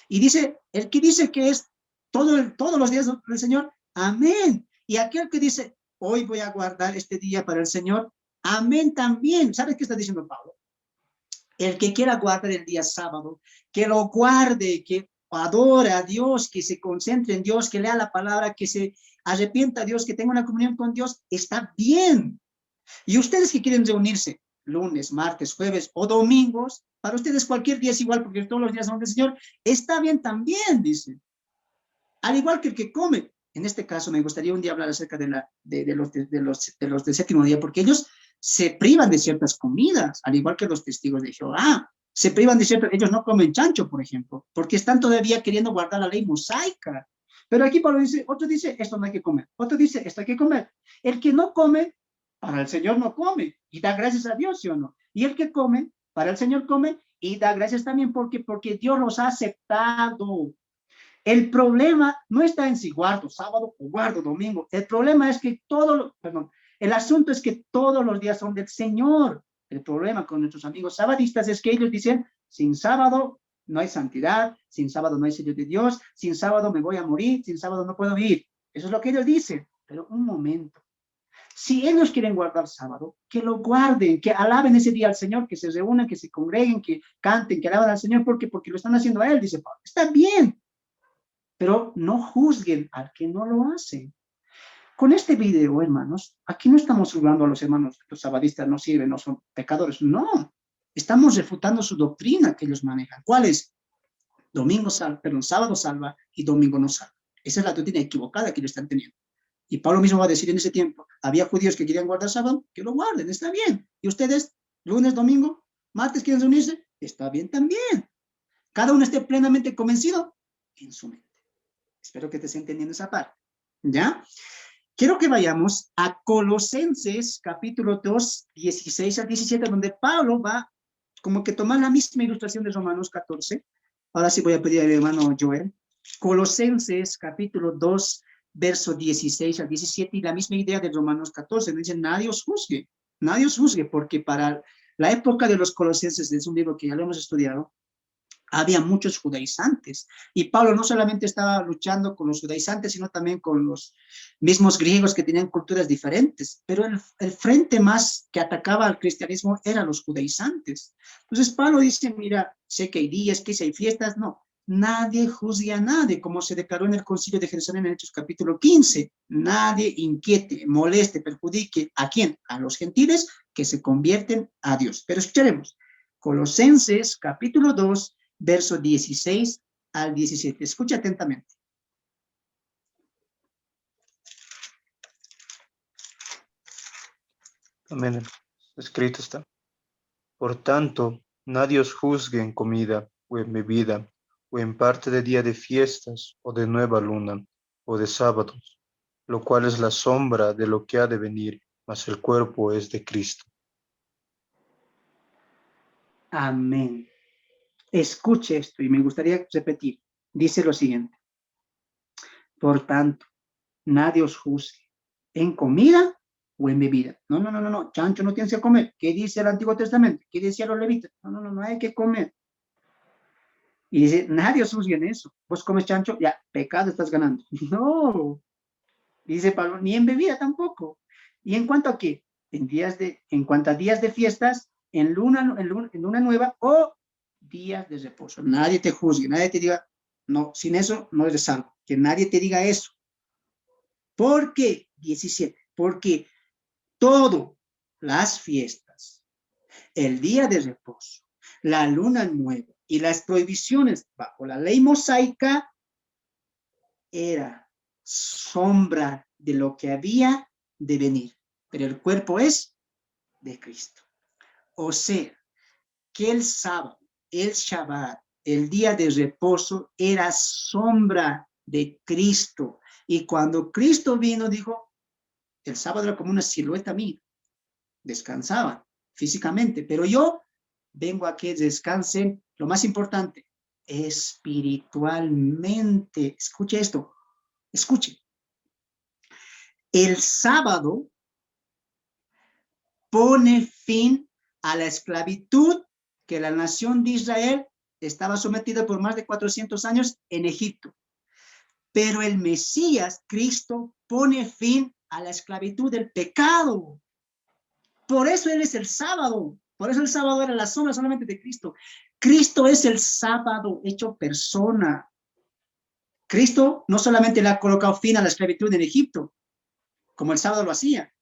Y dice, el que dice que es todos los días del Señor, amén. Y aquel que dice, hoy voy a guardar este día para el Señor, amén también. ¿Sabes qué está diciendo Pablo? El que quiera guardar el día sábado, que lo guarde, que adore a Dios, que se concentre en Dios, que lea la palabra, que se arrepienta a Dios, que tenga una comunión con Dios, está bien. Y ustedes que quieren reunirse lunes, martes, jueves o domingos, para ustedes cualquier día es igual porque todos los días son del Señor, está bien también, dice. Al igual que el que come. En este caso me gustaría un día hablar acerca de los del séptimo día, porque ellos se privan de ciertas comidas, al igual que los testigos de Jehová. Se privan de ciertas, ellos no comen chancho, por ejemplo, porque están todavía queriendo guardar la ley mosaica. Pero aquí Pablo dice, otro dice, esto no hay que comer. Otro dice, esto hay que comer. El que no come, para el Señor no come, y da gracias a Dios, ¿sí o no? Y el que come, para el Señor come, y da gracias también porque Dios los ha aceptado. El problema no está en si guardo sábado o guardo domingo. El problema es que el asunto es que todos los días son del Señor. El problema con nuestros amigos sabadistas es que ellos dicen, sin sábado no hay santidad, sin sábado no hay sello de Dios, sin sábado me voy a morir, sin sábado no puedo vivir. Eso es lo que ellos dicen. Pero un momento. Si ellos quieren guardar sábado, que lo guarden, que alaben ese día al Señor, que se reúnan, que se congreguen, que canten, que alaben al Señor, porque lo están haciendo a Él, dice Pablo. Está bien. Pero no juzguen al que no lo hace. Con este video, hermanos, aquí no estamos juzgando a los hermanos, los sabadistas no sirven, no son pecadores, no. Estamos refutando su doctrina que ellos manejan. ¿Cuál es? Sábado salva y domingo no salva. Esa es la doctrina equivocada que ellos están teniendo. Y Pablo mismo va a decir en ese tiempo, había judíos que querían guardar sábado, que lo guarden, está bien. Y ustedes, lunes, domingo, martes quieren reunirse, está bien también. Cada uno esté plenamente convencido en su mente. Espero que te esté entendiendo esa parte, ¿ya? Quiero que vayamos a Colosenses, capítulo 2, 16 al 17, donde Pablo va como que tomar la misma ilustración de Romanos 14. Ahora sí voy a pedir al hermano Joel. Colosenses, capítulo 2, verso 16 al 17, y la misma idea de Romanos 14. Dice, nadie os juzgue, porque para la época de los colosenses, es un libro que ya lo hemos estudiado, había muchos judaizantes, y Pablo no solamente estaba luchando con los judaizantes, sino también con los mismos griegos que tenían culturas diferentes, pero el frente más que atacaba al cristianismo eran los judaizantes. Entonces Pablo dice, mira, sé que hay días, que si hay fiestas, no, nadie juzgue a nadie, como se declaró en el concilio de Jerusalén en Hechos capítulo 15, nadie inquiete, moleste, perjudique, ¿a quién? A los gentiles que se convierten a Dios. Pero escucharemos, Colosenses capítulo 2, verso 16 al 17. Escucha atentamente. Amén. Escrito está. Por tanto, nadie os juzgue en comida o en bebida, o en parte de día de fiestas, o de nueva luna, o de sábados, lo cual es la sombra de lo que ha de venir, mas el cuerpo es de Cristo. Amén. Escuche esto y me gustaría repetir. Dice lo siguiente. Por tanto, nadie os juzgue en comida o en bebida. No, no, no, no, no, chancho no tienes que comer. ¿Qué dice el Antiguo Testamento? ¿Qué decía los levitas? No, no, no, no hay que comer. Y dice, nadie os juzgue en eso. Vos comes chancho, ya, pecado estás ganando. No, dice Pablo, ni en bebida tampoco. ¿Y en cuanto a qué? En cuanto a días de fiestas, en luna nueva o días de reposo. Nadie te juzgue, nadie te diga, no, sin eso no eres salvo. Que nadie te diga eso. ¿Por qué? 17. Porque todas las fiestas, el día de reposo, la luna nueva y las prohibiciones bajo la ley mosaica era sombra de lo que había de venir. Pero el cuerpo es de Cristo. O sea, que el sábado, el Shabbat, el día de reposo era sombra de Cristo. Y cuando Cristo vino, dijo, el sábado era como una silueta mía. Descansaba físicamente, pero yo vengo a que descansen, lo más importante, espiritualmente. Escuche esto, escuche. El sábado pone fin a la esclavitud que la nación de Israel estaba sometida por más de 400 años en Egipto. Pero el Mesías, Cristo, pone fin a la esclavitud del pecado. Por eso Él es el sábado. Por eso el sábado era la sombra solamente de Cristo. Cristo es el sábado hecho persona. Cristo no solamente le ha colocado fin a la esclavitud en Egipto, como el sábado lo hacía.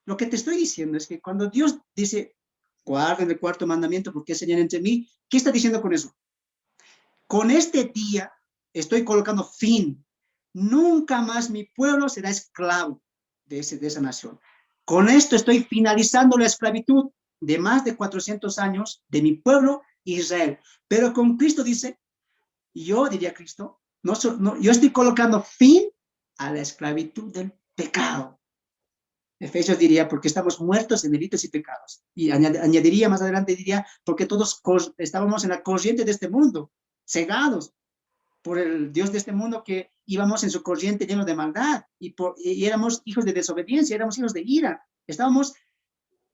Lo que te estoy diciendo es que cuando Dios dice, guarden el cuarto mandamiento porque es señal entre mí, ¿qué está diciendo con eso? Con este día estoy colocando fin. Nunca más mi pueblo será esclavo de esa nación. Con esto estoy finalizando la esclavitud de más de 400 años de mi pueblo Israel. Pero con Cristo dice, yo diría Cristo, yo estoy colocando fin a la esclavitud del pecado. Efesios diría, porque estamos muertos en delitos y pecados. Y añadiría más adelante, diría, porque todos estábamos en la corriente de este mundo, cegados por el Dios de este mundo, que íbamos en su corriente lleno de maldad, y éramos hijos de desobediencia, éramos hijos de ira, estábamos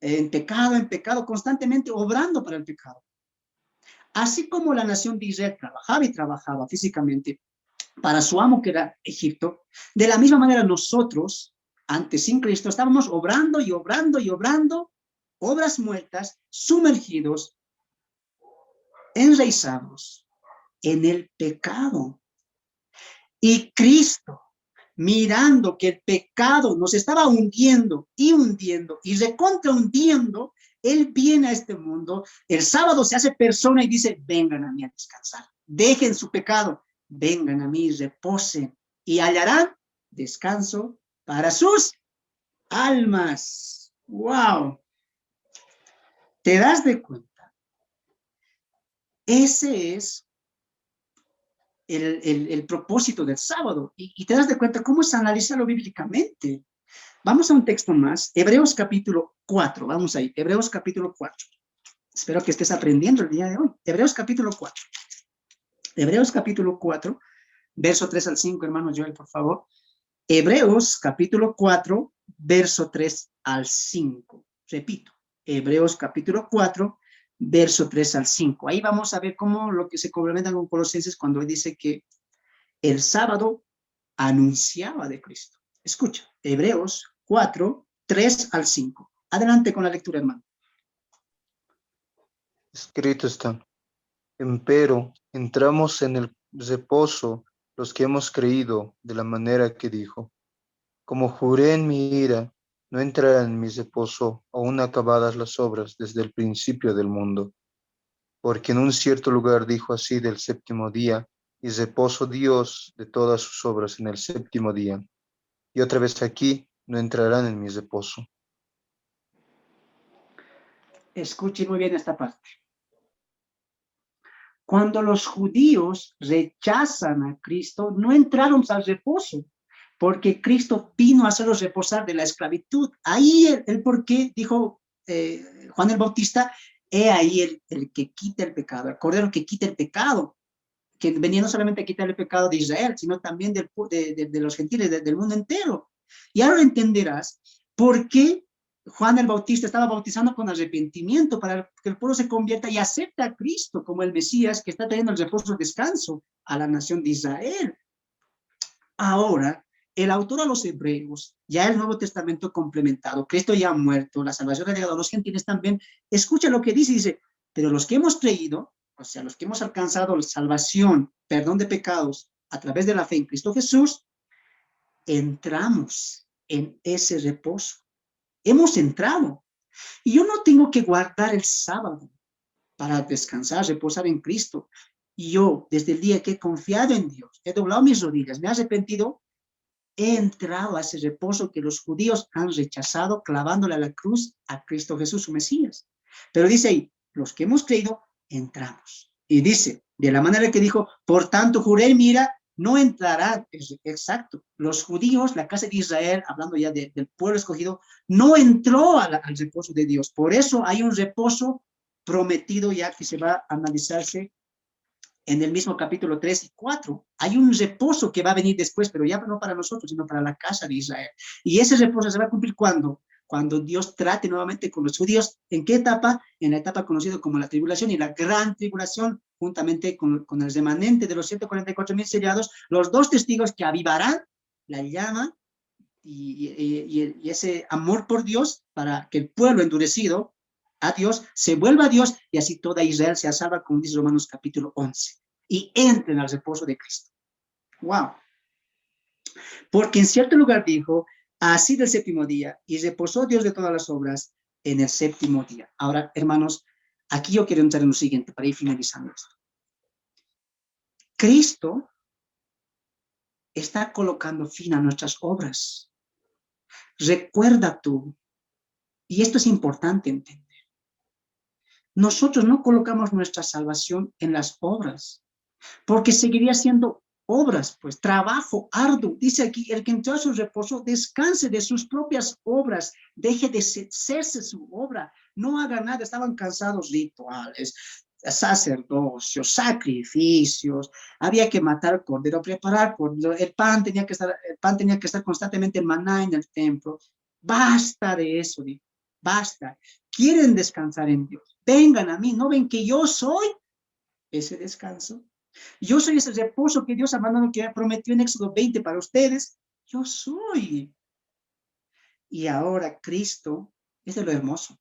en pecado, constantemente obrando para el pecado. Así como la nación de Israel trabajaba y trabajaba físicamente para su amo que era Egipto, de la misma manera nosotros, antes sin Cristo, estábamos obrando y obrando y obrando, obras muertas, sumergidos, enraizados en el pecado. Y Cristo, mirando que el pecado nos estaba hundiendo y recontra hundiendo, Él viene a este mundo, el sábado se hace persona y dice, vengan a mí a descansar, dejen su pecado, vengan a mí y reposen, y hallarán descanso para sus almas. ¡Wow! ¿Te das de cuenta? Ese es el propósito del sábado. Y te das de cuenta cómo es analizarlo bíblicamente. Vamos a un texto más, Hebreos capítulo 4. Vamos ahí, Hebreos capítulo 4. Espero que estés aprendiendo el día de hoy. Hebreos capítulo 4. Hebreos capítulo 4, verso 3 al 5, hermano Joel, por favor. Hebreos capítulo 4, verso 3 al 5. Repito, Hebreos capítulo 4, verso 3 al 5. Ahí vamos a ver cómo lo que se complementa con Colosenses cuando dice que el sábado anunciaba de Cristo. Escucha, Hebreos 4, 3 al 5. Adelante con la lectura, hermano. Escrito está, empero entramos en el reposo los que hemos creído de la manera que dijo, como juré en mi ira, no entrarán en mi reposo aún acabadas las obras desde el principio del mundo. Porque en un cierto lugar dijo así del séptimo día, y reposó Dios de todas sus obras en el séptimo día. Y otra vez aquí, no entrarán en mi reposo. Escuchen muy bien esta parte. Cuando los judíos rechazan a Cristo, no entraron al reposo, porque Cristo vino a hacerlos reposar de la esclavitud. Ahí el por qué dijo Juan el Bautista, he ahí el que quita el pecado, el cordero que quita el pecado, que venía no solamente a quitar el pecado de Israel, sino también de los gentiles, del mundo entero. Y ahora entenderás ¿Por qué Juan el Bautista estaba bautizando con arrepentimiento para que el pueblo se convierta y acepte a Cristo como el Mesías que está trayendo el reposo, descanso a la nación de Israel? Ahora, el autor a los hebreos, ya el Nuevo Testamento complementado, Cristo ya ha muerto, la salvación ha llegado a los gentiles también, escucha lo que dice, pero los que hemos creído, o sea, los que hemos alcanzado la salvación, perdón de pecados, a través de la fe en Cristo Jesús, entramos en ese reposo. Hemos entrado. Y yo no tengo que guardar el sábado para descansar, reposar en Cristo. Y yo, desde el día que he confiado en Dios, he doblado mis rodillas, me he arrepentido, he entrado a ese reposo que los judíos han rechazado, clavándole a la cruz a Cristo Jesús, su Mesías. Pero dice ahí, los que hemos creído, entramos. Y dice, de la manera que dijo, por tanto juré, mira, no entrarán. Exacto. Los judíos, la casa de Israel, hablando ya del pueblo escogido, no entró al reposo de Dios. Por eso hay un reposo prometido ya que se va a analizarse en el mismo capítulo 3 y 4. Hay un reposo que va a venir después, pero ya no para nosotros, sino para la casa de Israel. Y ese reposo se va a cumplir ¿cuándo? Cuando Dios trate nuevamente con los judíos. ¿En qué etapa? En la etapa conocida como la tribulación y la gran tribulación, juntamente con el remanente de los 144,000 sellados, los dos testigos que avivarán la llama y ese amor por Dios para que el pueblo endurecido a Dios se vuelva a Dios y así toda Israel sea salva, como dice Romanos capítulo 11, y entren al reposo de Cristo. ¡Wow! Porque en cierto lugar dijo, así del séptimo día, y reposó Dios de todas las obras en el séptimo día. Ahora, hermanos, aquí yo quiero entrar en lo siguiente para ir finalizando esto. Cristo está colocando fin a nuestras obras. Recuerda tú, y esto es importante entender, nosotros no colocamos nuestra salvación en las obras, porque seguiría siendo obras, pues trabajo arduo. Dice aquí, el que entró a su reposo, descanse de sus propias obras, deje de hacerse su obra, no haga nada. Estaban cansados, rituales, sacerdocios, sacrificios, había que matar cordero, preparar cordero, el pan tenía que estar constantemente en maná en el templo. Basta de eso, dijo, basta. Quieren descansar en Dios, vengan a mí, ¿no ven que yo soy ese descanso? Yo soy ese reposo que Dios ha mandado, que prometió en Éxodo 20 para ustedes. Yo soy. Y ahora Cristo, es de lo hermoso,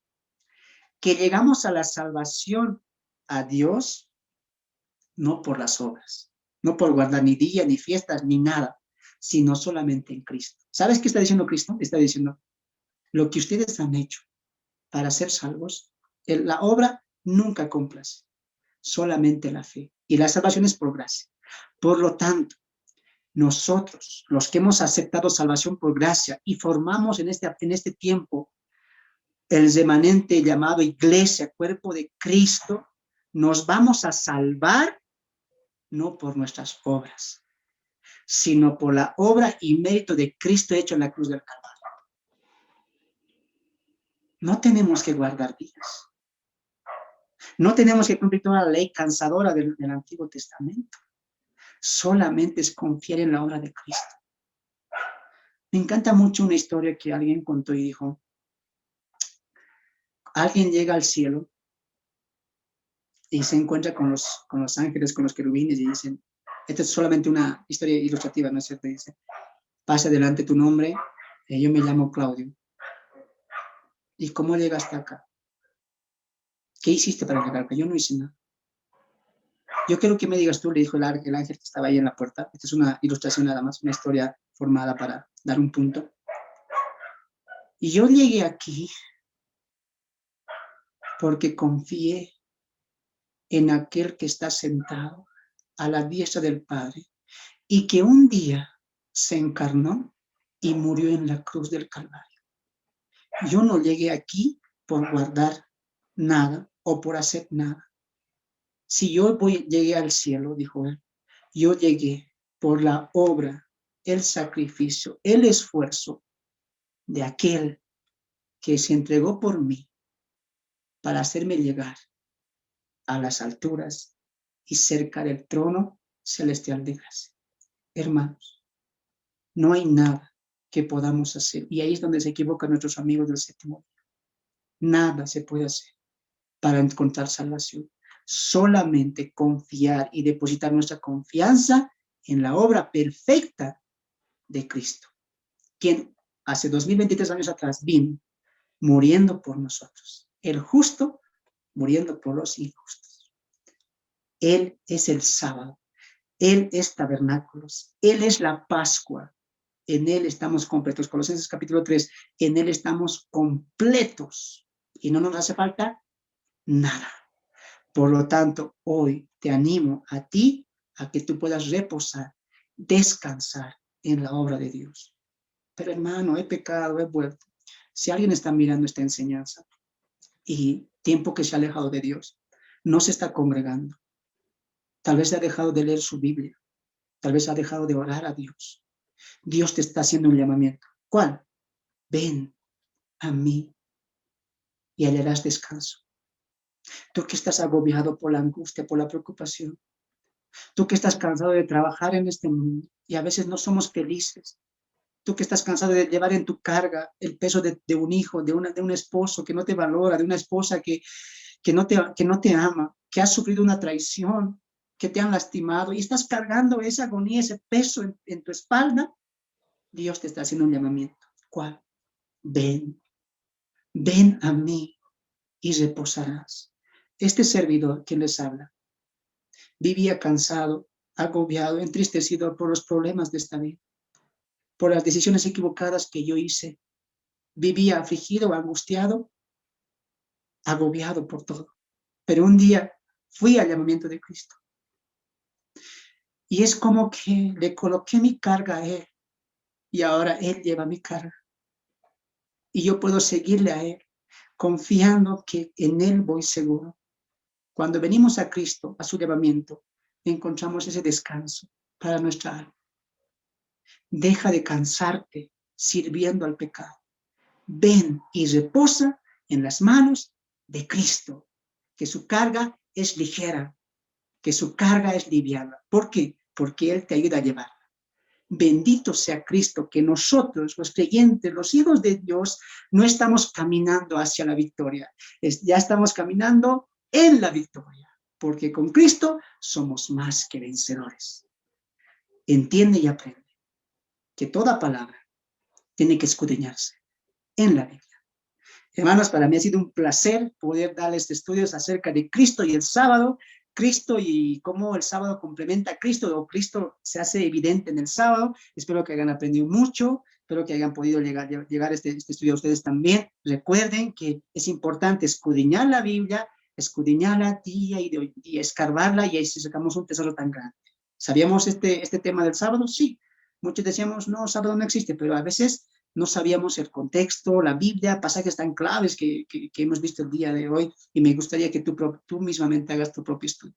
que llegamos a la salvación a Dios, no por las obras, no por guardar ni día, ni fiestas, ni nada, sino solamente en Cristo. ¿Sabes qué está diciendo Cristo? Está diciendo, lo que ustedes han hecho para ser salvos, la obra nunca complace, solamente la fe. Y la salvación es por gracia. Por lo tanto, nosotros, los que hemos aceptado salvación por gracia y formamos en este tiempo el remanente llamado iglesia, cuerpo de Cristo, nos vamos a salvar no por nuestras obras, sino por la obra y mérito de Cristo hecho en la cruz del Calvario. No tenemos que guardar días. No tenemos que cumplir toda la ley cansadora del Antiguo Testamento. Solamente es confiar en la obra de Cristo. Me encanta mucho una historia que alguien contó y dijo, alguien llega al cielo y se encuentra con los ángeles, con los querubines y dicen, esta es solamente una historia ilustrativa, ¿no es cierto? Dice, pasa adelante tu nombre, yo me llamo Claudio. ¿Y cómo llegaste acá? ¿Qué hiciste para llegar acá? Yo no hice nada. Yo quiero que me digas tú, le dijo el ángel que estaba ahí en la puerta. Esta es una ilustración nada más, una historia formada para dar un punto. Y yo llegué aquí porque confié en aquel que está sentado a la diestra del Padre y que un día se encarnó y murió en la cruz del Calvario. Yo no llegué aquí por guardar nada o por hacer nada. Si yo llegué al cielo, dijo él, yo llegué por la obra, el sacrificio, el esfuerzo de aquel que se entregó por mí para hacerme llegar a las alturas y cerca del trono celestial de gracia. Hermanos, no hay nada que podamos hacer. Y ahí es donde se equivocan nuestros amigos del séptimo día. Nada se puede hacer para encontrar salvación. Solamente confiar y depositar nuestra confianza en la obra perfecta de Cristo, quien hace 2023 años atrás vino muriendo por nosotros. El justo muriendo por los injustos. Él es el sábado. Él es tabernáculos. Él es la Pascua. En Él estamos completos. Colosenses capítulo 3. En Él estamos completos. Y no nos hace falta nada. Por lo tanto, hoy te animo a ti a que tú puedas reposar, descansar en la obra de Dios. Pero hermano, he pecado, he vuelto. Si alguien está mirando esta enseñanza y tiempo que se ha alejado de Dios, no se está congregando, tal vez ha dejado de leer su Biblia, tal vez ha dejado de orar a Dios, Dios te está haciendo un llamamiento. ¿Cuál? Ven a mí y hallarás descanso. Tú que estás agobiado por la angustia, por la preocupación, tú que estás cansado de trabajar en este mundo y a veces no somos felices, tú que estás cansado de llevar en tu carga el peso de un hijo, de un esposo que no te valora, de una esposa que no te ama, que has sufrido una traición, que te han lastimado y estás cargando esa agonía, ese peso en tu espalda, Dios te está haciendo un llamamiento. ¿Cuál? Ven a mí y reposarás. Este servidor, quien les habla, vivía cansado, agobiado, entristecido por los problemas de esta vida, por las decisiones equivocadas que yo hice. Vivía afligido, angustiado, agobiado por todo. Pero un día fui al llamamiento de Cristo. Y es como que le coloqué mi carga a Él. Y ahora Él lleva mi carga. Y yo puedo seguirle a Él, confiando que en Él voy seguro. Cuando venimos a Cristo, a su llamamiento, encontramos ese descanso para nuestra alma. Deja de cansarte sirviendo al pecado. Ven y reposa en las manos de Cristo, que su carga es ligera, que su carga es liviana. ¿Por qué? Porque Él te ayuda a llevarla. Bendito sea Cristo, que nosotros, los creyentes, los hijos de Dios, no estamos caminando hacia la victoria. Ya estamos caminando en la victoria, porque con Cristo somos más que vencedores. Entiende y aprende que toda palabra tiene que escudriñarse en la Biblia. Hermanos, para mí ha sido un placer poder darles estudios acerca de Cristo y el sábado, Cristo y cómo el sábado complementa a Cristo, o Cristo se hace evidente en el sábado. Espero que hayan aprendido mucho, espero que hayan podido llegar a este estudio a ustedes también. Recuerden que es importante escudriñar la Biblia, escudriñarla día y día, escarbarla, y ahí sacamos un tesoro tan grande. ¿Sabíamos este tema del sábado? Sí. Muchos decíamos, no, sábado no existe, pero a veces no sabíamos el contexto, la Biblia, pasajes tan claves que hemos visto el día de hoy, y me gustaría que tú mismamente hagas tu propio estudio.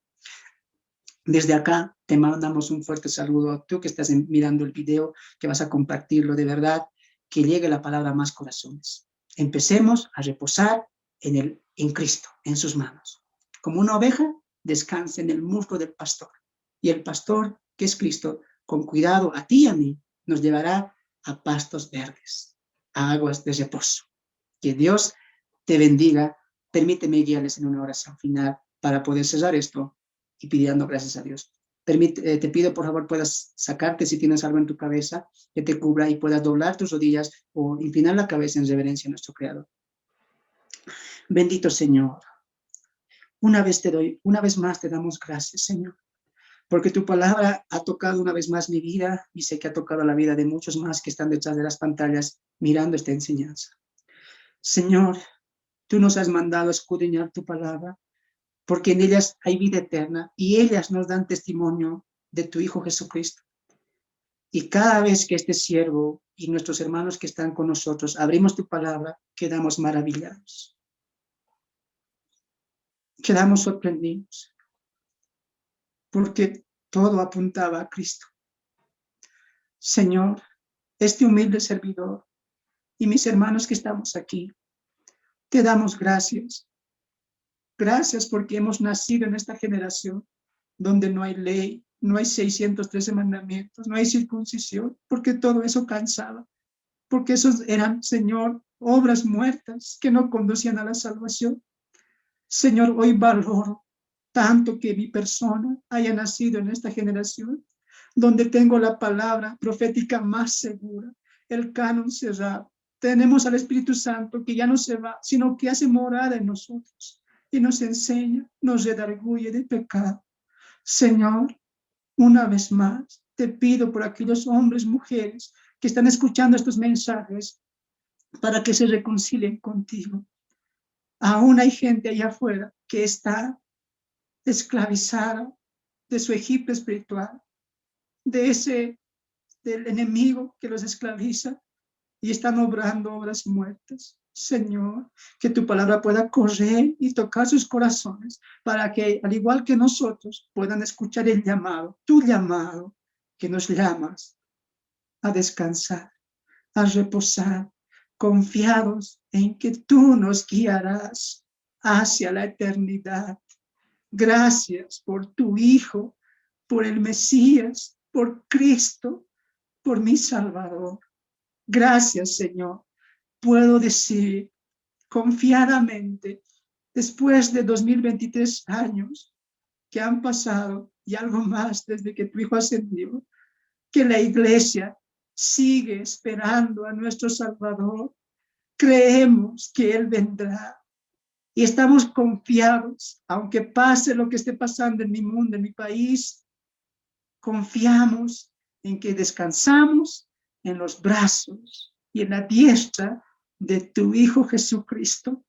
Desde acá te mandamos un fuerte saludo a tú que estás mirando el video, que vas a compartirlo, de verdad, que llegue la palabra a más corazones. Empecemos a reposar en Cristo, en sus manos. Como una oveja, descansa en el muslo del pastor, y el pastor, que es Cristo, con cuidado a ti y a mí, nos llevará a pastos verdes, a aguas de reposo. Que Dios te bendiga. Permíteme guiarles en una oración final para poder cerrar esto y pidiendo gracias a Dios. Te pido, por favor, puedas sacarte, si tienes algo en tu cabeza, que te cubra, y puedas doblar tus rodillas o inclinar la cabeza en reverencia a nuestro Creador. Bendito Señor, una vez más te damos gracias, Señor, porque tu palabra ha tocado una vez más mi vida, y sé que ha tocado la vida de muchos más que están detrás de las pantallas mirando esta enseñanza. Señor, tú nos has mandado a escudriñar tu palabra, porque en ellas hay vida eterna, y ellas nos dan testimonio de tu Hijo Jesucristo. Y cada vez que este siervo y nuestros hermanos que están con nosotros abrimos tu palabra, quedamos maravillados. Quedamos sorprendidos, porque todo apuntaba a Cristo. Señor, este humilde servidor y mis hermanos que estamos aquí, te damos gracias. Gracias porque hemos nacido en esta generación donde no hay ley, no hay 613 mandamientos, no hay circuncisión, porque todo eso cansaba. porque esos eran, Señor, obras muertas que no conducían a la salvación. Señor, hoy valoro tanto que mi persona haya nacido en esta generación, donde tengo la palabra profética más segura, el canon cerrado. Tenemos al Espíritu Santo que ya no se va, sino que hace morada en nosotros y nos enseña, nos redarguye de pecado. Señor, una vez más, te pido por aquellos hombres, mujeres que están escuchando estos mensajes para que se reconcilien contigo. Aún hay gente allá afuera que está esclavizada de su Egipto espiritual, del enemigo que los esclaviza y están obrando obras muertas. Señor, que tu palabra pueda correr y tocar sus corazones para que, al igual que nosotros, puedan escuchar el llamado, tu llamado, que nos llamas a descansar, a reposar, confiados en que tú nos guiarás hacia la eternidad. Gracias por tu Hijo, por el Mesías, por Cristo, por mi Salvador. Gracias, Señor. Puedo decir confiadamente, después de 2023 años que han pasado y algo más desde que tu Hijo ascendió, que la iglesia sigue esperando a nuestro Salvador. Creemos que Él vendrá y estamos confiados, aunque pase lo que esté pasando en mi mundo, en mi país, confiamos en que descansamos en los brazos y en la diestra de tu Hijo Jesucristo.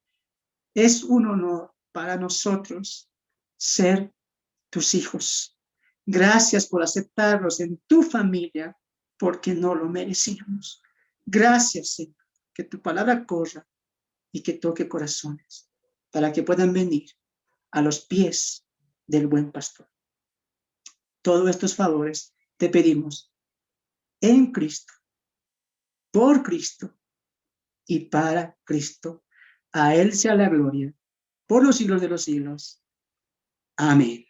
Es un honor para nosotros ser tus hijos. Gracias por aceptarnos en tu familia, porque no lo merecíamos. Gracias, Señor, que tu palabra corra y que toque corazones, para que puedan venir a los pies del buen pastor. Todos estos favores te pedimos en Cristo, por Cristo y para Cristo. A Él sea la gloria por los siglos de los siglos. Amén.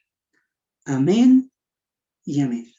Amén y amén.